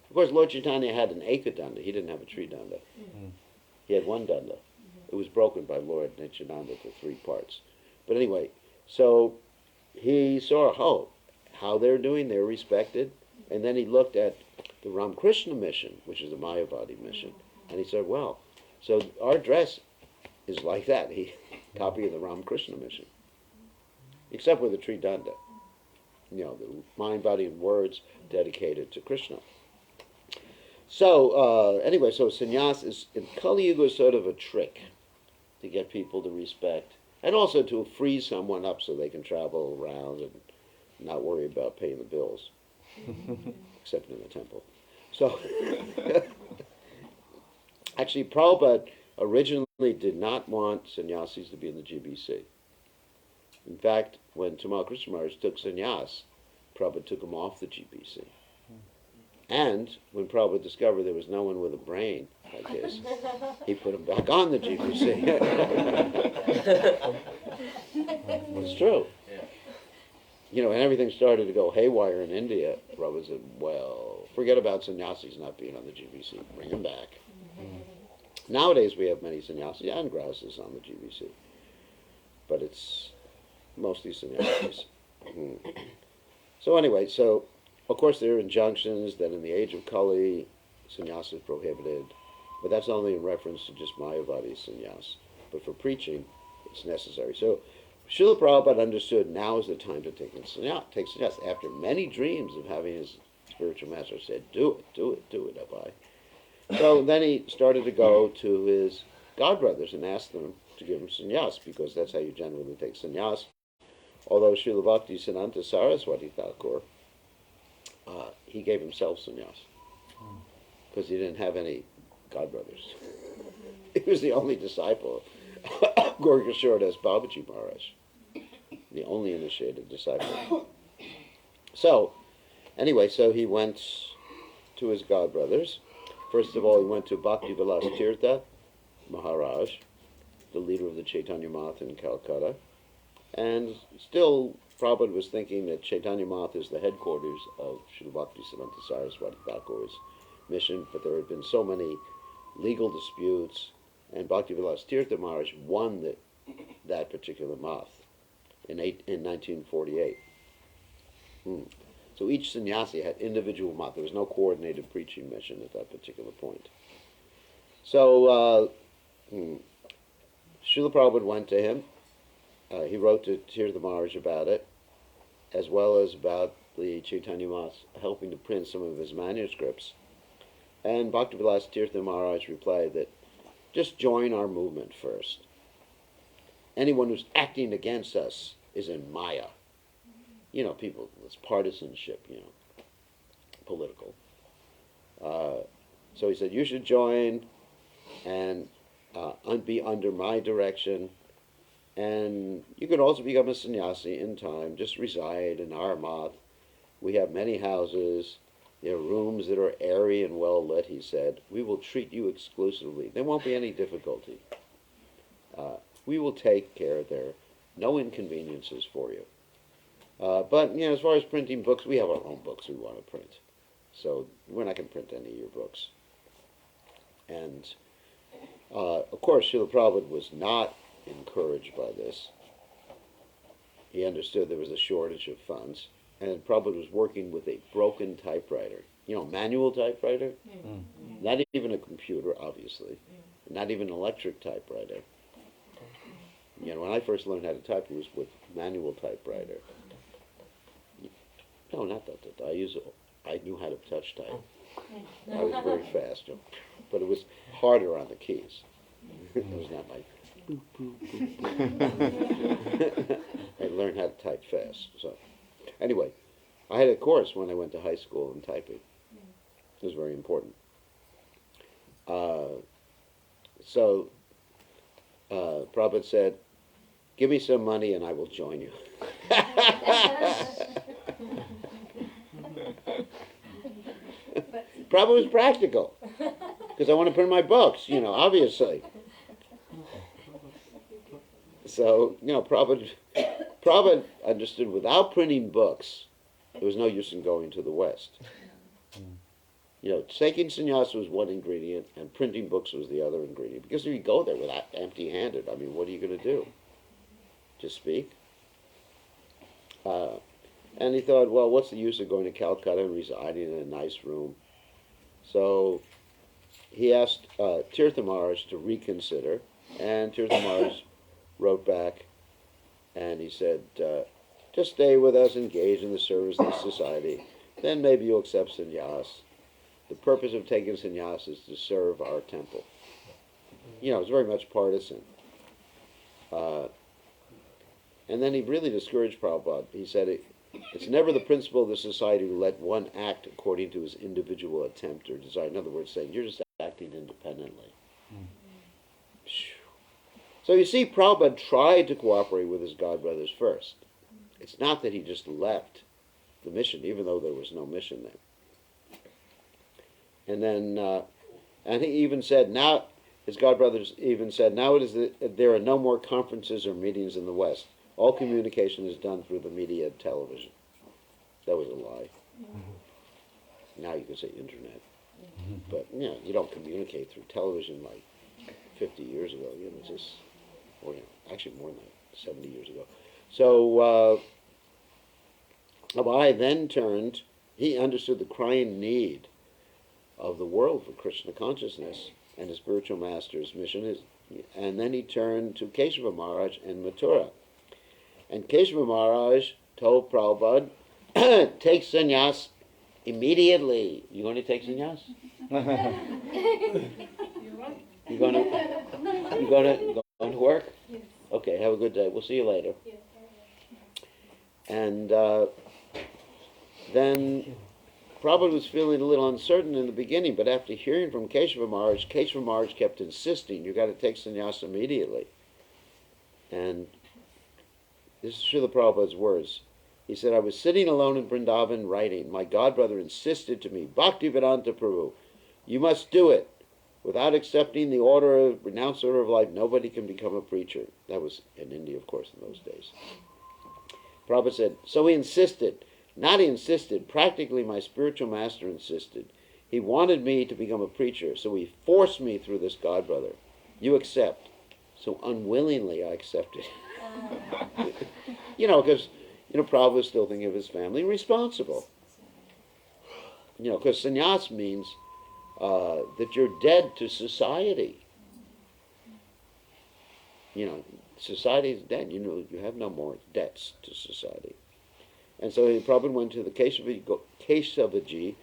Of course, Lord Chaitanya had an Eka danda. He didn't have a tree danda. He had one danda. It was broken by Lord Nityananda to 3 parts. But anyway, so he saw, how they're doing, they're respected. And then he looked at the Ramakrishna mission, which is the Mayavadi mission, and he said, well, so our dress is like that. He copied the Ramakrishna mission, except with the tree danda. The mind, body, and words dedicated to Krishna. So anyway, so sannyas is in Kali Yuga is sort of a trick to get people to respect, and also to free someone up so they can travel around and not worry about paying the bills, except in the temple. So actually, Prabhupada originally did not want sannyasis to be in the GBC. In fact, when Tamal Krishna Maharaj took sannyas, Prabhupada took him off the GBC. And when Prabhupada discovered there was no one with a brain like his, he put him back on the GBC. It's true. And everything started to go haywire in India. Prabhupada said, well, forget about sannyasis not being on the GBC. Bring them back. Nowadays we have many sannyasis and grahastas on the GBC. But it's mostly sannyasis. So anyway, of course there are injunctions that in the age of Kali, sannyas is prohibited. But that's only in reference to just Mayavadi sannyas. But for preaching, it's necessary. So Srila Prabhupada understood now is the time to take sannyas. After many dreams of having his spiritual master said, do it, Abhay. So then he started to go to his godbrothers and ask them to give him sannyas, because that's how you generally take sannyas. Although Srila Bhakti Siddhanta Saraswati Thakur, he gave himself sannyas, because he didn't have any godbrothers. He was the only disciple of Gaurkishore Das Babaji Maharaj, the only initiated disciple. So, anyway, he went to his godbrothers. First of all, he went to Bhakti Vilas Tirtha Maharaj, the leader of the Chaitanya Math in Calcutta. And still, Prabhupada was thinking that Chaitanya Math is the headquarters of Srila Bhakti Siddhanta Saraswati Thakur's mission, but there had been so many legal disputes, and Bhakti Vilas Tirtha Maharaj won that particular math in 1948. So each sannyasi had individual math. There was no coordinated preaching mission at that particular point. So Srila Prabhupada went to him. He wrote to Tirtha Maharaj about it, as well as about the Chaitanya Math, helping to print some of his manuscripts. And Bhakti Vilas Tirtha Maharaj replied that just join our movement first. Anyone who's acting against us is in Maya. You know, people, it's partisanship, you know, political. So he said, you should join and be under my direction. And you could also become a sannyasi in time, just reside in our math. We have many houses. There are rooms that are airy and well lit, he said. We will treat you exclusively. There won't be any difficulty. We will take care there. No inconveniences for you. But, you know, as far as printing books, we have our own books we want to print. So we're not going to print any of your books. And, of course, Srila Prabhupada was not encouraged by this. He understood there was a shortage of funds. And Prabhupada was working with a broken typewriter. You know, manual typewriter? Not even a computer, obviously. Not even an electric typewriter. You know, when I first learned how to type, it was with manual typewriter. No, not that. I knew how to touch type. I was very fast, but it was harder on the keys. It was not like boop, boop, boop, boop. I learned how to type fast. So, anyway, I had a course when I went to high school in typing. It was very important. So Prabhupada said, give me some money and I will join you. Prabhupada was practical, because I want to print my books, you know, obviously. So, you know, Prabhupada understood without printing books, there was no use in going to the West. You know, taking sannyasa was one ingredient, and printing books was the other ingredient. Because if you go there without empty-handed, I mean, what are you going to do? Just speak? And he thought, well, what's the use of going to Calcutta and residing in a nice room? So he asked Tirtha Maharaj to reconsider, and Tirtha Maharaj wrote back, and he said, just stay with us, engage in the service of the society, then maybe you'll accept sannyas. The purpose of taking sannyas is to serve our temple. You know, it's very much partisan. And then he really discouraged Prabhupada. He said, it's never the principle of the society to let one act according to his individual attempt or desire. In other words, saying, you're just acting independently. So you see, Prabhupada tried to cooperate with his godbrothers first. It's not that he just left the mission, even though there was no mission there. And then, and he even said, now, his godbrothers even said, now it is there are no more conferences or meetings in the West. All communication is done through the media and television. That was a lie. Now you can say internet. But, you know, you don't communicate through television like 50 years ago. You know, it's just, or, you know, actually more than that, 70 years ago. So, Abai then turned, he understood the crying need of the world for Krishna consciousness and his spiritual master's mission. And then he turned to Keshava Maharaj in Mathura. And Keshava Maharaj told Prabhupada, take sannyas immediately. You going to take sannyas? You going to work? Yes. Okay, have a good day. We'll see you later. Yes. And then Prabhupada was feeling a little uncertain in the beginning, but after hearing from Keshava Maharaj kept insisting, you got to take sannyas immediately. And this is Srila Prabhupada's words. He said, I was sitting alone in Vrindavan writing. My godbrother insisted to me, Bhaktivedanta Prabhu, you must do it. Without accepting the renounced order of life, nobody can become a preacher. That was in India, of course, in those days. Prabhupada said, so he insisted. Not he insisted, practically my spiritual master insisted. He wanted me to become a preacher, so he forced me through this godbrother. You accept. So unwillingly I accepted. You know, because, you know, Prabhupada was still thinking of his family responsible. You know, because sannyas means that you're dead to society. You know, society is dead. You know, you have no more debts to society. And so he probably went to the Kesavaji,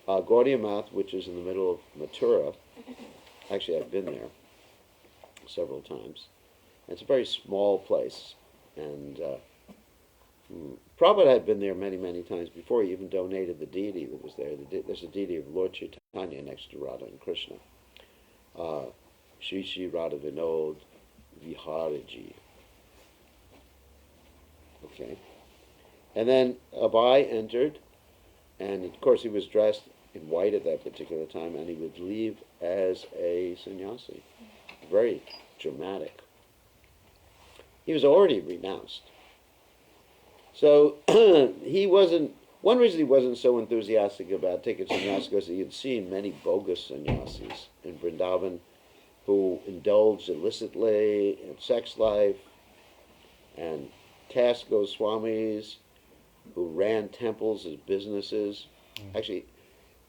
Gaudiya Math, which is in the middle of Mathura. Actually, I've been there. several times. And it's a very small place. And Prabhupada had been there many, many times before. He even donated the deity that was there. There's a deity of Lord Chaitanya next to Radha and Krishna. Shri Shri Radha Vinod Viharaji. Okay. And then Abai entered, and of course he was dressed in white at that particular time, and he would leave as a sannyasi. Very dramatic. He was already renounced. So he wasn't, one reason he wasn't so enthusiastic about taking sannyas because he had seen many bogus sannyasis in Vrindavan who indulged illicitly in sex life, and caste Goswamis who ran temples as businesses. Actually,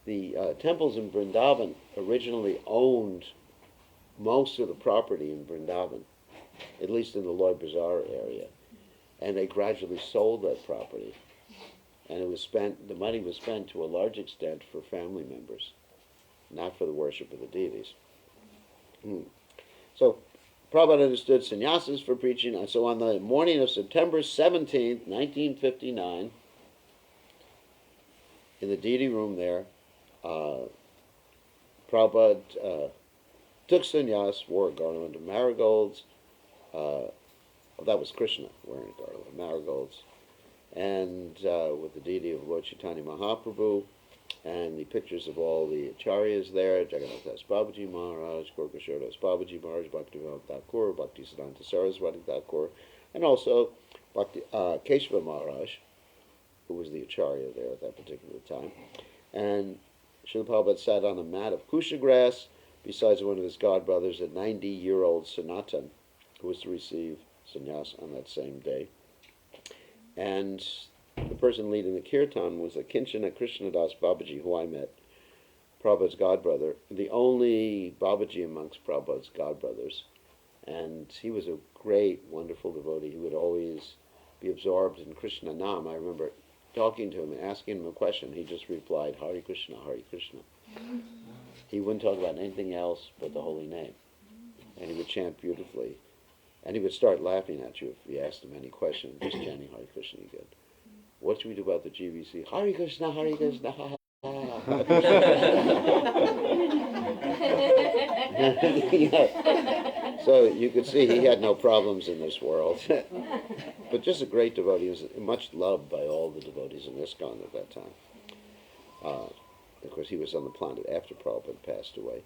the temples in Vrindavan originally owned most of the property in Vrindavan, at least in the Loi Bazaar area. And they gradually sold that property. And it was spent, the money was spent to a large extent for family members, not for the worship of the deities. So Prabhupada understood sannyasas for preaching, and so on the morning of September 17th, 1959, in the deity room there, Prabhupada took sannyas, wore a garland of marigolds. That was Krishna wearing a garland of marigolds, and with the deity of Lord Chaitanya Mahaprabhu, and the pictures of all the acharyas there, Jagannath Das Babaji Maharaj, Gorkashore Das Babaji Maharaj, Bhaktivinoda Thakur, Bhaktisiddhanta Saraswati Thakur, and also Keshava Maharaj, who was the acharya there at that particular time. And Srila Prabhupada sat on a mat of kusha grass besides one of his godbrothers, a 90-year-old Sanatan, who was to receive sannyas on that same day. And the person leading the kirtan was a Kinchana Krishnadas Babaji, who I met, Prabhupada's godbrother, the only Babaji amongst Prabhupada's godbrothers. And he was a great, wonderful devotee. He would always be absorbed in Krishna Nam. I remember talking to him and asking him a question. He just replied, Hare Krishna, Hare Krishna. He wouldn't talk about anything else but the holy name. And he would chant beautifully. And he would start laughing at you if you asked him any question, just chanting Hare Krishna again. What should we do about the GBC? Hare Krishna, Hare Krishna, ha ha ha. So you could see he had no problems in this world. But just a great devotee. He was much loved by all the devotees in ISKCON at that time. Of course, he was on the planet after Prabhupada passed away.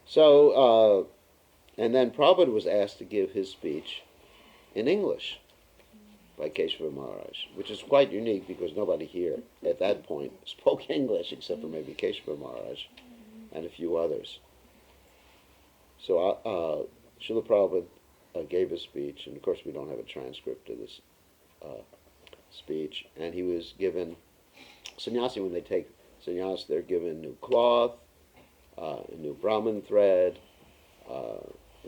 So, and then Prabhupada was asked to give his speech in English by Keshava Maharaj, which is quite unique because nobody here at that point spoke English except for maybe Keshava Maharaj and a few others. So Srila Prabhupada gave a speech, and of course we don't have a transcript of this speech, and he was given, sannyasi, when they take sannyas, they're given new cloth, a new Brahman thread, a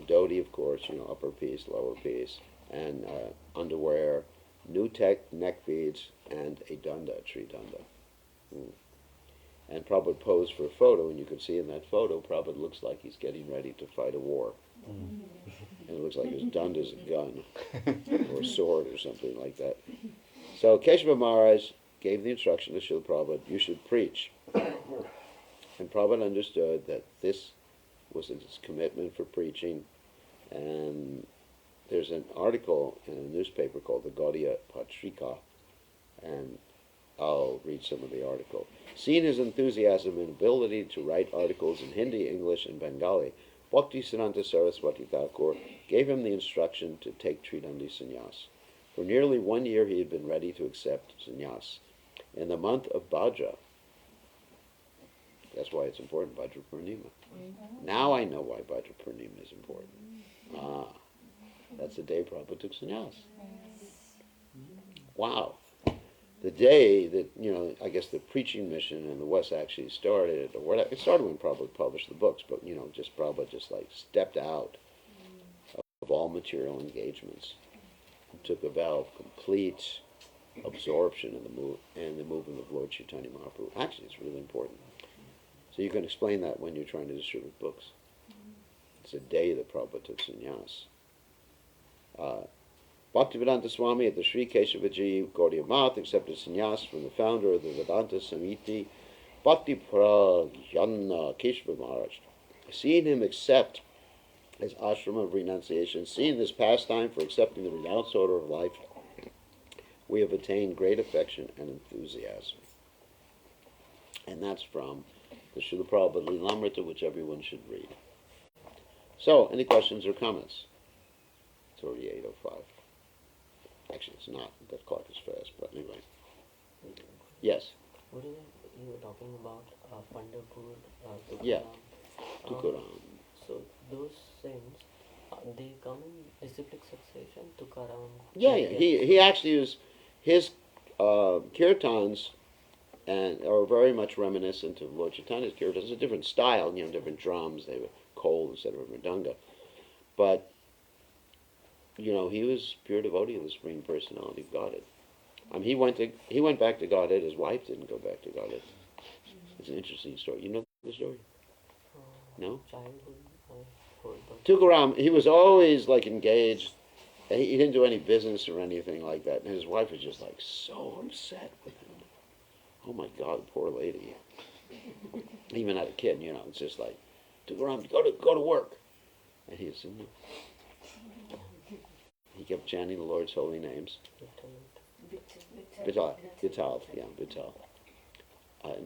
dhoti, of course, upper piece, lower piece, and underwear, new neck beads, and a danda, a tree danda. And Prabhupada posed for a photo, and you can see in that photo, Prabhupada looks like he's getting ready to fight a war. And it looks like his danda's a gun, or a sword, or something like that. So Keshava Maharaj gave the instruction to Srila Prabhupada, you should preach. And Prabhupada understood that this was his commitment for preaching, and there's an article in a newspaper called the Gaudiya Patrika, and I'll read some of the article. Seeing his enthusiasm and ability to write articles in Hindi, English, and Bengali, Bhaktisiddhanta Saraswati Thakur gave him the instruction to take Tridandi sannyas. For nearly 1 year he had been ready to accept sannyas. In the month of Bhadra, that's why it's important, Bhadra Purnima. Now I know why Bhadra Purnima is important. That's the day Prabhupada took sannyas. Wow. The day that, I guess the preaching mission in the West actually started, or whatever, it started when Prabhupada published the books, but, Prabhupada just stepped out of all material engagements and took a vow of complete absorption in the movement of Lord Chaitanya Mahaprabhu. Actually, it's really important. So you can explain that when you're trying to distribute books. It's a day that Prabhupada took sannyas. Bhaktivedanta Swami at the Sri Keshavaji Gaudiya Math accepted sannyas from the founder of the Vedanta Samiti, Bhakti Pragyanna Keshava Maharaj. Seeing him accept his ashrama of renunciation, seeing this pastime for accepting the renounced order of life, we have attained great affection and enthusiasm. And that's from the Srila Prabhupada Lilamrita, which everyone should read. So, any questions or comments? It's already 8:05. Actually, it's not. That clock is fast, but anyway. Yes? What is it you were talking about? Pandharpur, Tukaram. Yeah. Tukaram. So those saints, they come in disciplic succession, Tukaram. Yeah. He actually was, his kirtans and are very much reminiscent of Lord Chaitanya's kirtans. It's a different style, different drums. They were coal instead of a mridanga. But, he was pure devotee of the Supreme Personality of Godhead. He went back to Godhead. His wife didn't go back to Godhead. It's an interesting story. You know the story? No? Childhood, I heard about. Tukaram, he was always engaged. He didn't do any business or anything like that. And his wife was just so upset with him. Oh my God, poor lady. He even had a kid, it's just Tukaram, go to work. And he said, no. He kept chanting the Lord's holy names. Vital, in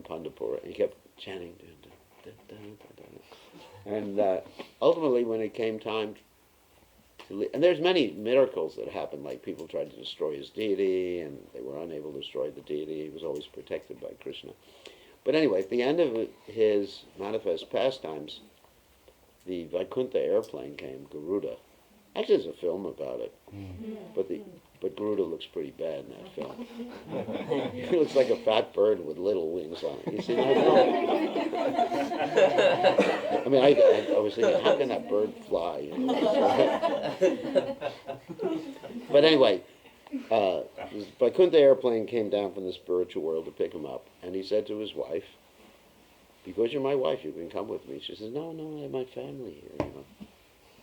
Pandharpur. And he kept chanting. And ultimately, when it came time to leave, and there's many miracles that happened, like people tried to destroy his deity, and they were unable to destroy the deity. He was always protected by Krishna. But anyway, at the end of his manifest pastimes, the Vaikuntha airplane came, Garuda. Actually, there's a film about it, but Garuda looks pretty bad in that film. He looks like a fat bird with little wings on it. You see that film? I was thinking, how can that bird fly? But anyway, the Vaikuntha airplane came down from the spiritual world to pick him up, and he said to his wife, "Because you're my wife, you can come with me." She says, "No, I have my family here,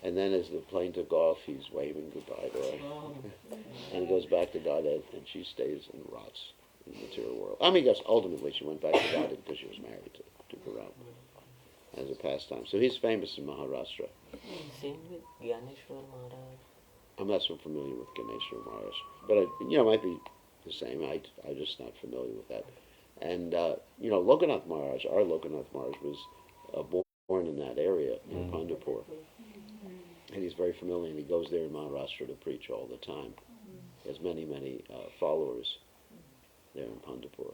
And then as the plane took off, he's waving goodbye to her. And he goes back to Godhead, and she stays and rots in the material world. Because ultimately she went back to Godhead because she was married to Tukaram as a pastime. So he's famous in Maharashtra. Same with Gyaneshwar Maharaj. I'm not so familiar with Ganeshwar Maharaj, but it might be the same. I'm just not familiar with that. And Lokanath Maharaj, our Lokanath Maharaj was born in that area in Pandharpur. And he's very familiar, and he goes there in Maharashtra to preach all the time. He has many, many followers there in Pandharpur.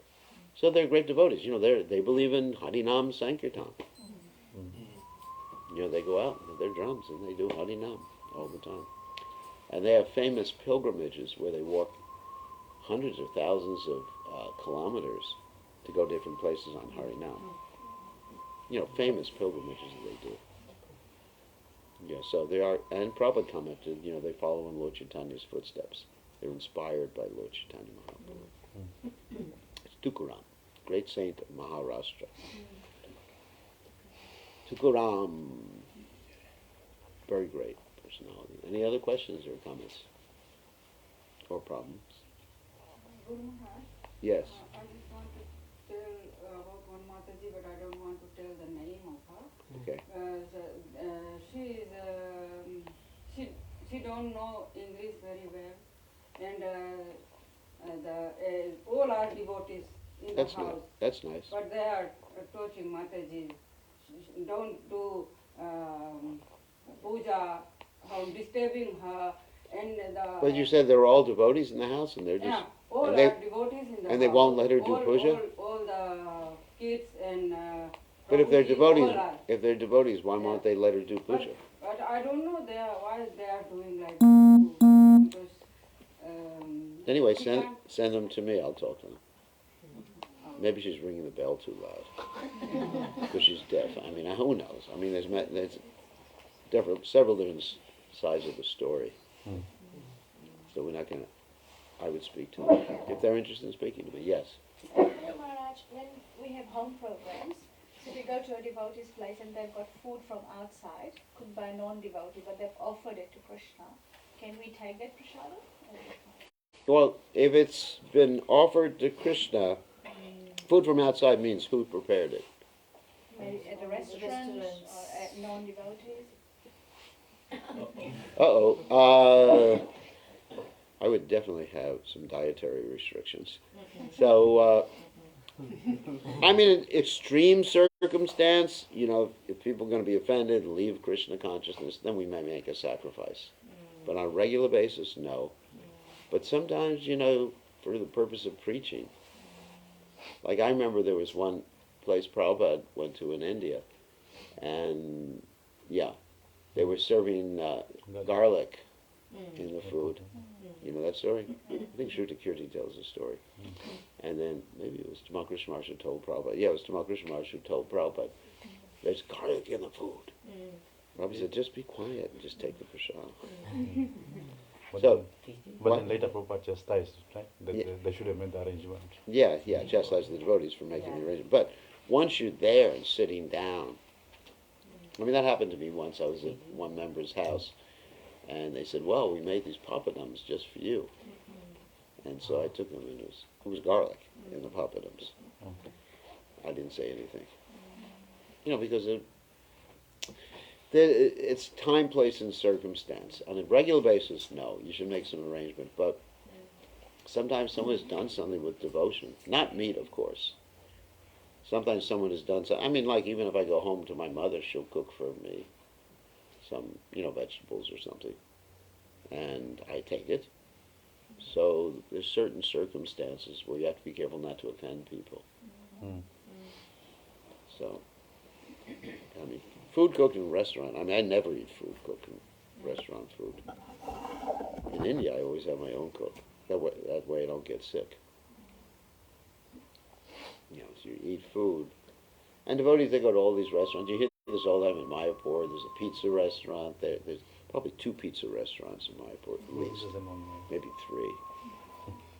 So they're great devotees. They believe in Harinam Sankirtan. They go out with their drums and they do Harinam all the time. And they have famous pilgrimages where they walk hundreds of thousands of kilometers to go different places on Harinam. Famous pilgrimages that they do. Yeah, so they are, and Prabhupada commented, they follow in Lord Chaitanya's footsteps. They're inspired by Lord Chaitanya Mahaprabhu. It's Tukaram, great saint of Maharashtra. Tukaram, very great personality. Any other questions or comments? Or problems? Guru Maharaj, Yes. I just want to tell about one Mataji, but I don't want to tell the name of her. Okay. She don't know English very well, and all are devotees in That's the house. That's nice. But they are torturing Mataji. Don't do puja, disturbing her, and the. But you said they were all devotees in the house, and they're just. Yeah, all and are devotees in the house. And they won't let her do puja? All the kids and. But if they're Prabhuji, devotees, why won't they let her do puja? But I don't know why they are doing like this. Because, Anyway, she send can't- them to me. I'll talk to them. Maybe she's ringing the bell too loud because she's deaf. Who knows? There's several different sides of the story. So we're not gonna. I would speak to them if they're interested in speaking to me. Yes. Maharaj, when we have home programs, If you go to a devotee's place and they've got food from outside, cooked by a non-devotee, but they've offered it to Krishna, can we take that prasada? Well, if it's been offered to Krishna, food from outside means who prepared it. Maybe at a restaurant or at non-devotees? I would definitely have some dietary restrictions. So, I mean, in extreme circumstance, if people are going to be offended and leave Krishna consciousness, then we may make a sacrifice. But on a regular basis, no. But sometimes, for the purpose of preaching. Like I remember there was one place Prabhupada went to in India, and they were serving garlic in the food. You know that story? I think Shruti Kirti tells the story. And then maybe it was Tamakrisha Maharaj who told Prabhupada. Yeah, it was Tamakrisha Maharaj who told Prabhupada, there's garlic in the food. Prabhupada said, just be quiet and just take the prasad. But then later Prabhupada chastised, right? They should have made the arrangement. Yeah, chastise the devotees for making the arrangement. But once you're there and sitting down, I mean, that happened to me once. I was at one member's house, and they said, well, we made these papadums just for you. And so I took them, and it was garlic in the papadums. I didn't say anything. Because it's time, place, and circumstance. On a regular basis, no. You should make some arrangement. But sometimes someone has done something with devotion. Not meat, of course. Sometimes someone has done something. I mean, like even if I go home to my mother, she'll cook for me some, vegetables or something. And I take it. So there's certain circumstances where you have to be careful not to offend people. So, I mean, food cooked in a restaurant. I mean, I never eat food cooked in restaurant food. In India, I always have my own cook. That way I don't get sick. So you eat food. And devotees, they go to all these restaurants. You hear this all the time in Mayapur. There's a pizza restaurant. There's probably 2 pizza restaurants in Mayapur at least. Maybe 3.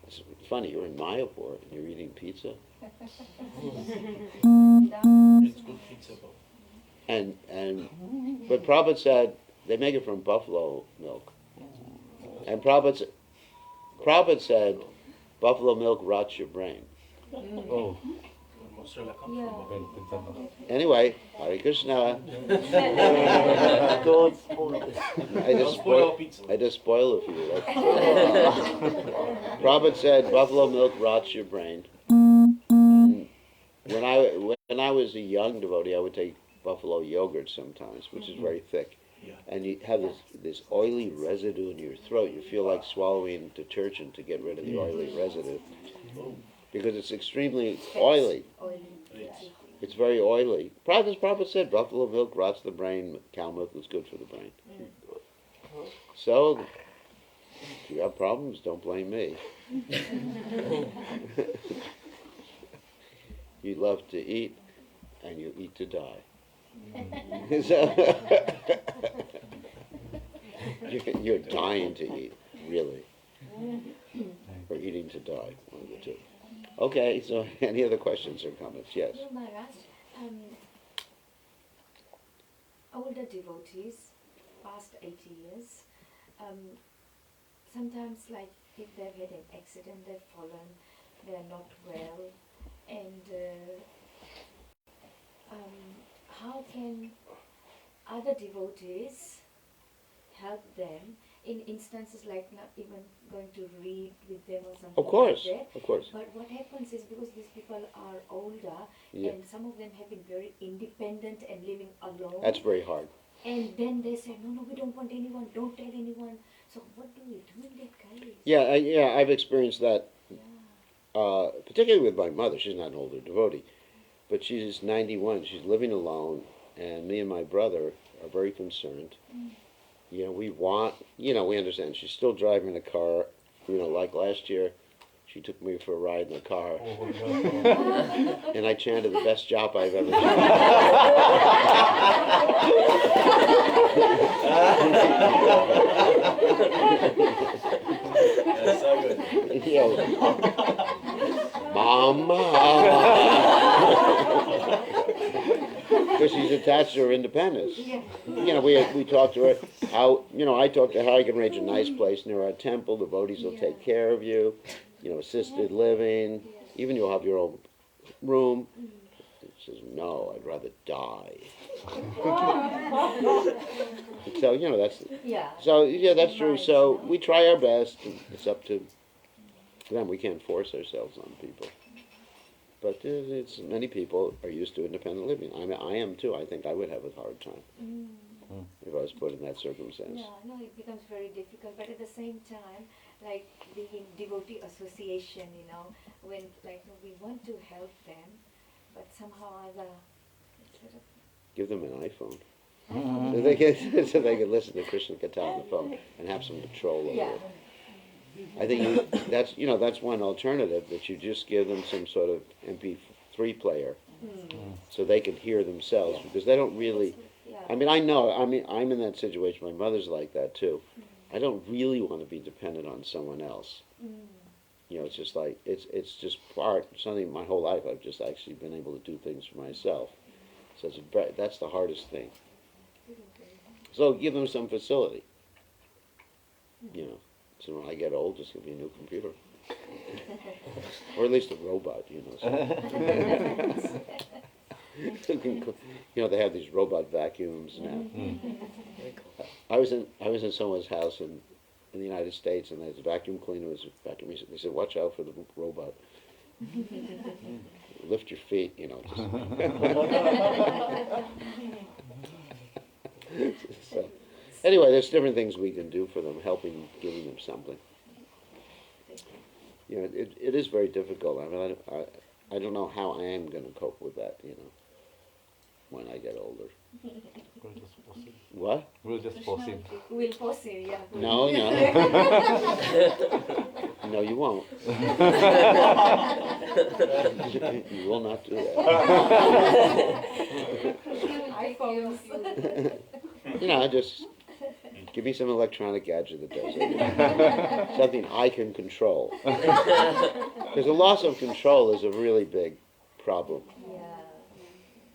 It's funny, you're in Mayapur and you're eating pizza. It's good pizza. But Prabhupada said they make it from buffalo milk. And Prabhupada said buffalo milk rots your brain. Oh. Anyway, Hare Krishna. Don't spoil this. I just spoiled it for you. Prabhupada said buffalo milk rots your brain. And when I was a young devotee, I would take buffalo yogurt sometimes, which is very thick. And you have this oily residue in your throat. You feel like swallowing detergent to get rid of the oily residue. Because it's extremely oily. It's very oily. Prabhupada said buffalo milk rots the brain, cow milk is good for the brain. So, if you have problems, don't blame me. You love to eat, and you eat to die. You're dying to eat, really. Or eating to die, one of the two. Okay, so any other questions or comments? Yes. No, Maharaj, older devotees, past 80 years, sometimes like if they've had an accident, they've fallen, they're not well, and how can other devotees help them in instances like not even going to read with them or something Of course, like that? of course. But what happens is because these people are older Yeah. and some of them have been very independent and living alone. That's very hard. And then they say, no, we don't want anyone, don't tell anyone. So what do we do in that case? Yeah, I've experienced that, Yeah. particularly with my mother. She's not an older devotee, but she's 91. She's living alone, and me and my brother are very concerned. We understand. She's still driving a car. Like last year, she took me for a ride in the car, and I chanted the best job I've ever done. That's so good. Mama. attached to her independence. You know, we talked to her how, you know, I talked to her how I can arrange a nice place near our temple. The devotees will take care of you. You know, assisted living. Even you'll have your own room. She says, no, I'd rather die. So, you know, that's... Yeah. So, yeah, that's true. Right, So yeah. we try our best. And it's up to them. We can't force ourselves on people. But it's many people are used to independent living. I mean, I am too. I think I would have a hard time if I was put in that circumstance. Yeah, no, it becomes very difficult. But at the same time, like the devotee association, you know, when like we want to help them, but somehow other sort of Give them an iPhone. So they can listen to Krishna Katha on the phone and have some control over it. I think that's one alternative, that you just give them some sort of MP3 player so they can hear themselves, because they don't really. I mean, I'm in that situation. My mother's like that too. I don't really want to be dependent on someone else. You know, it's just like it's just something. My whole life I've just actually been able to do things for myself. So that's the hardest thing. So give them some facility. You know. So when I get old, just give me a new computer. Or at least a robot, you know. So. You know, they have these robot vacuums now. I was in someone's house in the United States, and there's a vacuum cleaner was vacuuming. They said, watch out for the robot. Lift your feet, you know. So, anyway, there's different things we can do for them, helping, giving them something. You know, it is very difficult. I mean, I don't know how I am going to cope with that, you know, when I get older. We'll just proceed. What? We'll just proceed. we'll proceed, yeah. No. No, you won't. You will not do that. iPhones. You know, just give me some electronic gadget that does it. Something I can control. Because the loss of control is a really big problem. Yeah.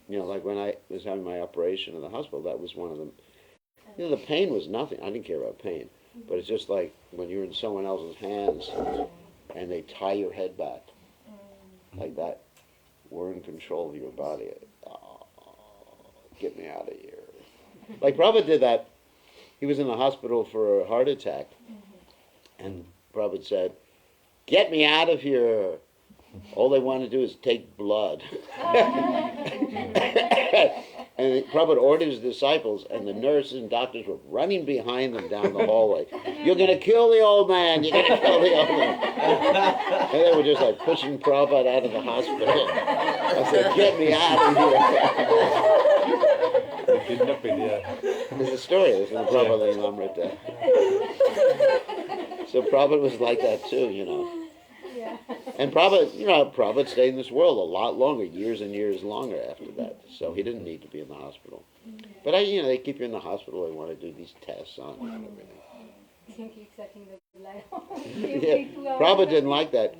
You know, like when I was having my operation in the hospital, that was one of them. You know, the pain was nothing. I didn't care about pain. But it's just like when you're in someone else's hands and they tie your head back like that. We're in control of your body. Oh, get me out of here. Like Prabhupada did that. He was in the hospital for a heart attack. And Prabhupada said, get me out of here. All they want to do is take blood. And Prabhupada ordered his disciples, and the nurses and doctors were running behind them down the hallway. You're going to kill the old man. You're going to kill the old man. And they were just like pushing Prabhupada out of the hospital. I said, get me out of here. There's a story. There's in the Prabhupada Amrita. So Prabhupada was like that too, you know. And Prabhupada stayed in this world a lot longer, years and years longer after that. So he didn't need to be in the hospital. But they keep you in the hospital. They want to do these tests on you and everything. Yeah, Prabhupada didn't like that.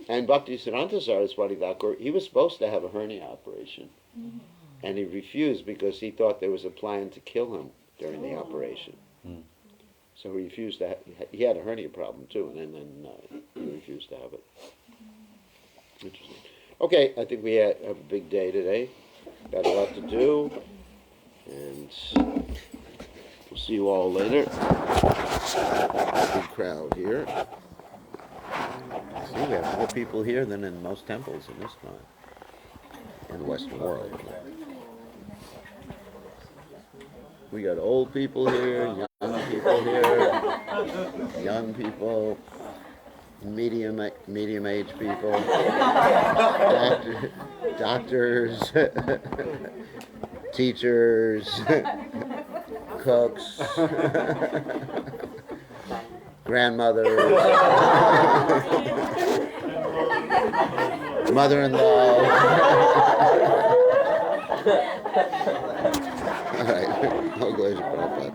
And Bhakti Siddhanta Saraswati Thakur, he was supposed to have a hernia operation. And he refused because he thought there was a plan to kill him during the operation. So he refused to he had a hernia problem too, and then he refused to have it. Interesting. Okay, I think we have a big day today. Got a lot to do. And we'll see you all later. Big crowd here. See, we have more people here than in most temples in this time. In the Western world. We got old people here, young people here, young people, medium-aged people, doctors, teachers, cooks, grandmothers, mother-in-law. All right. Oh, glad you brought that.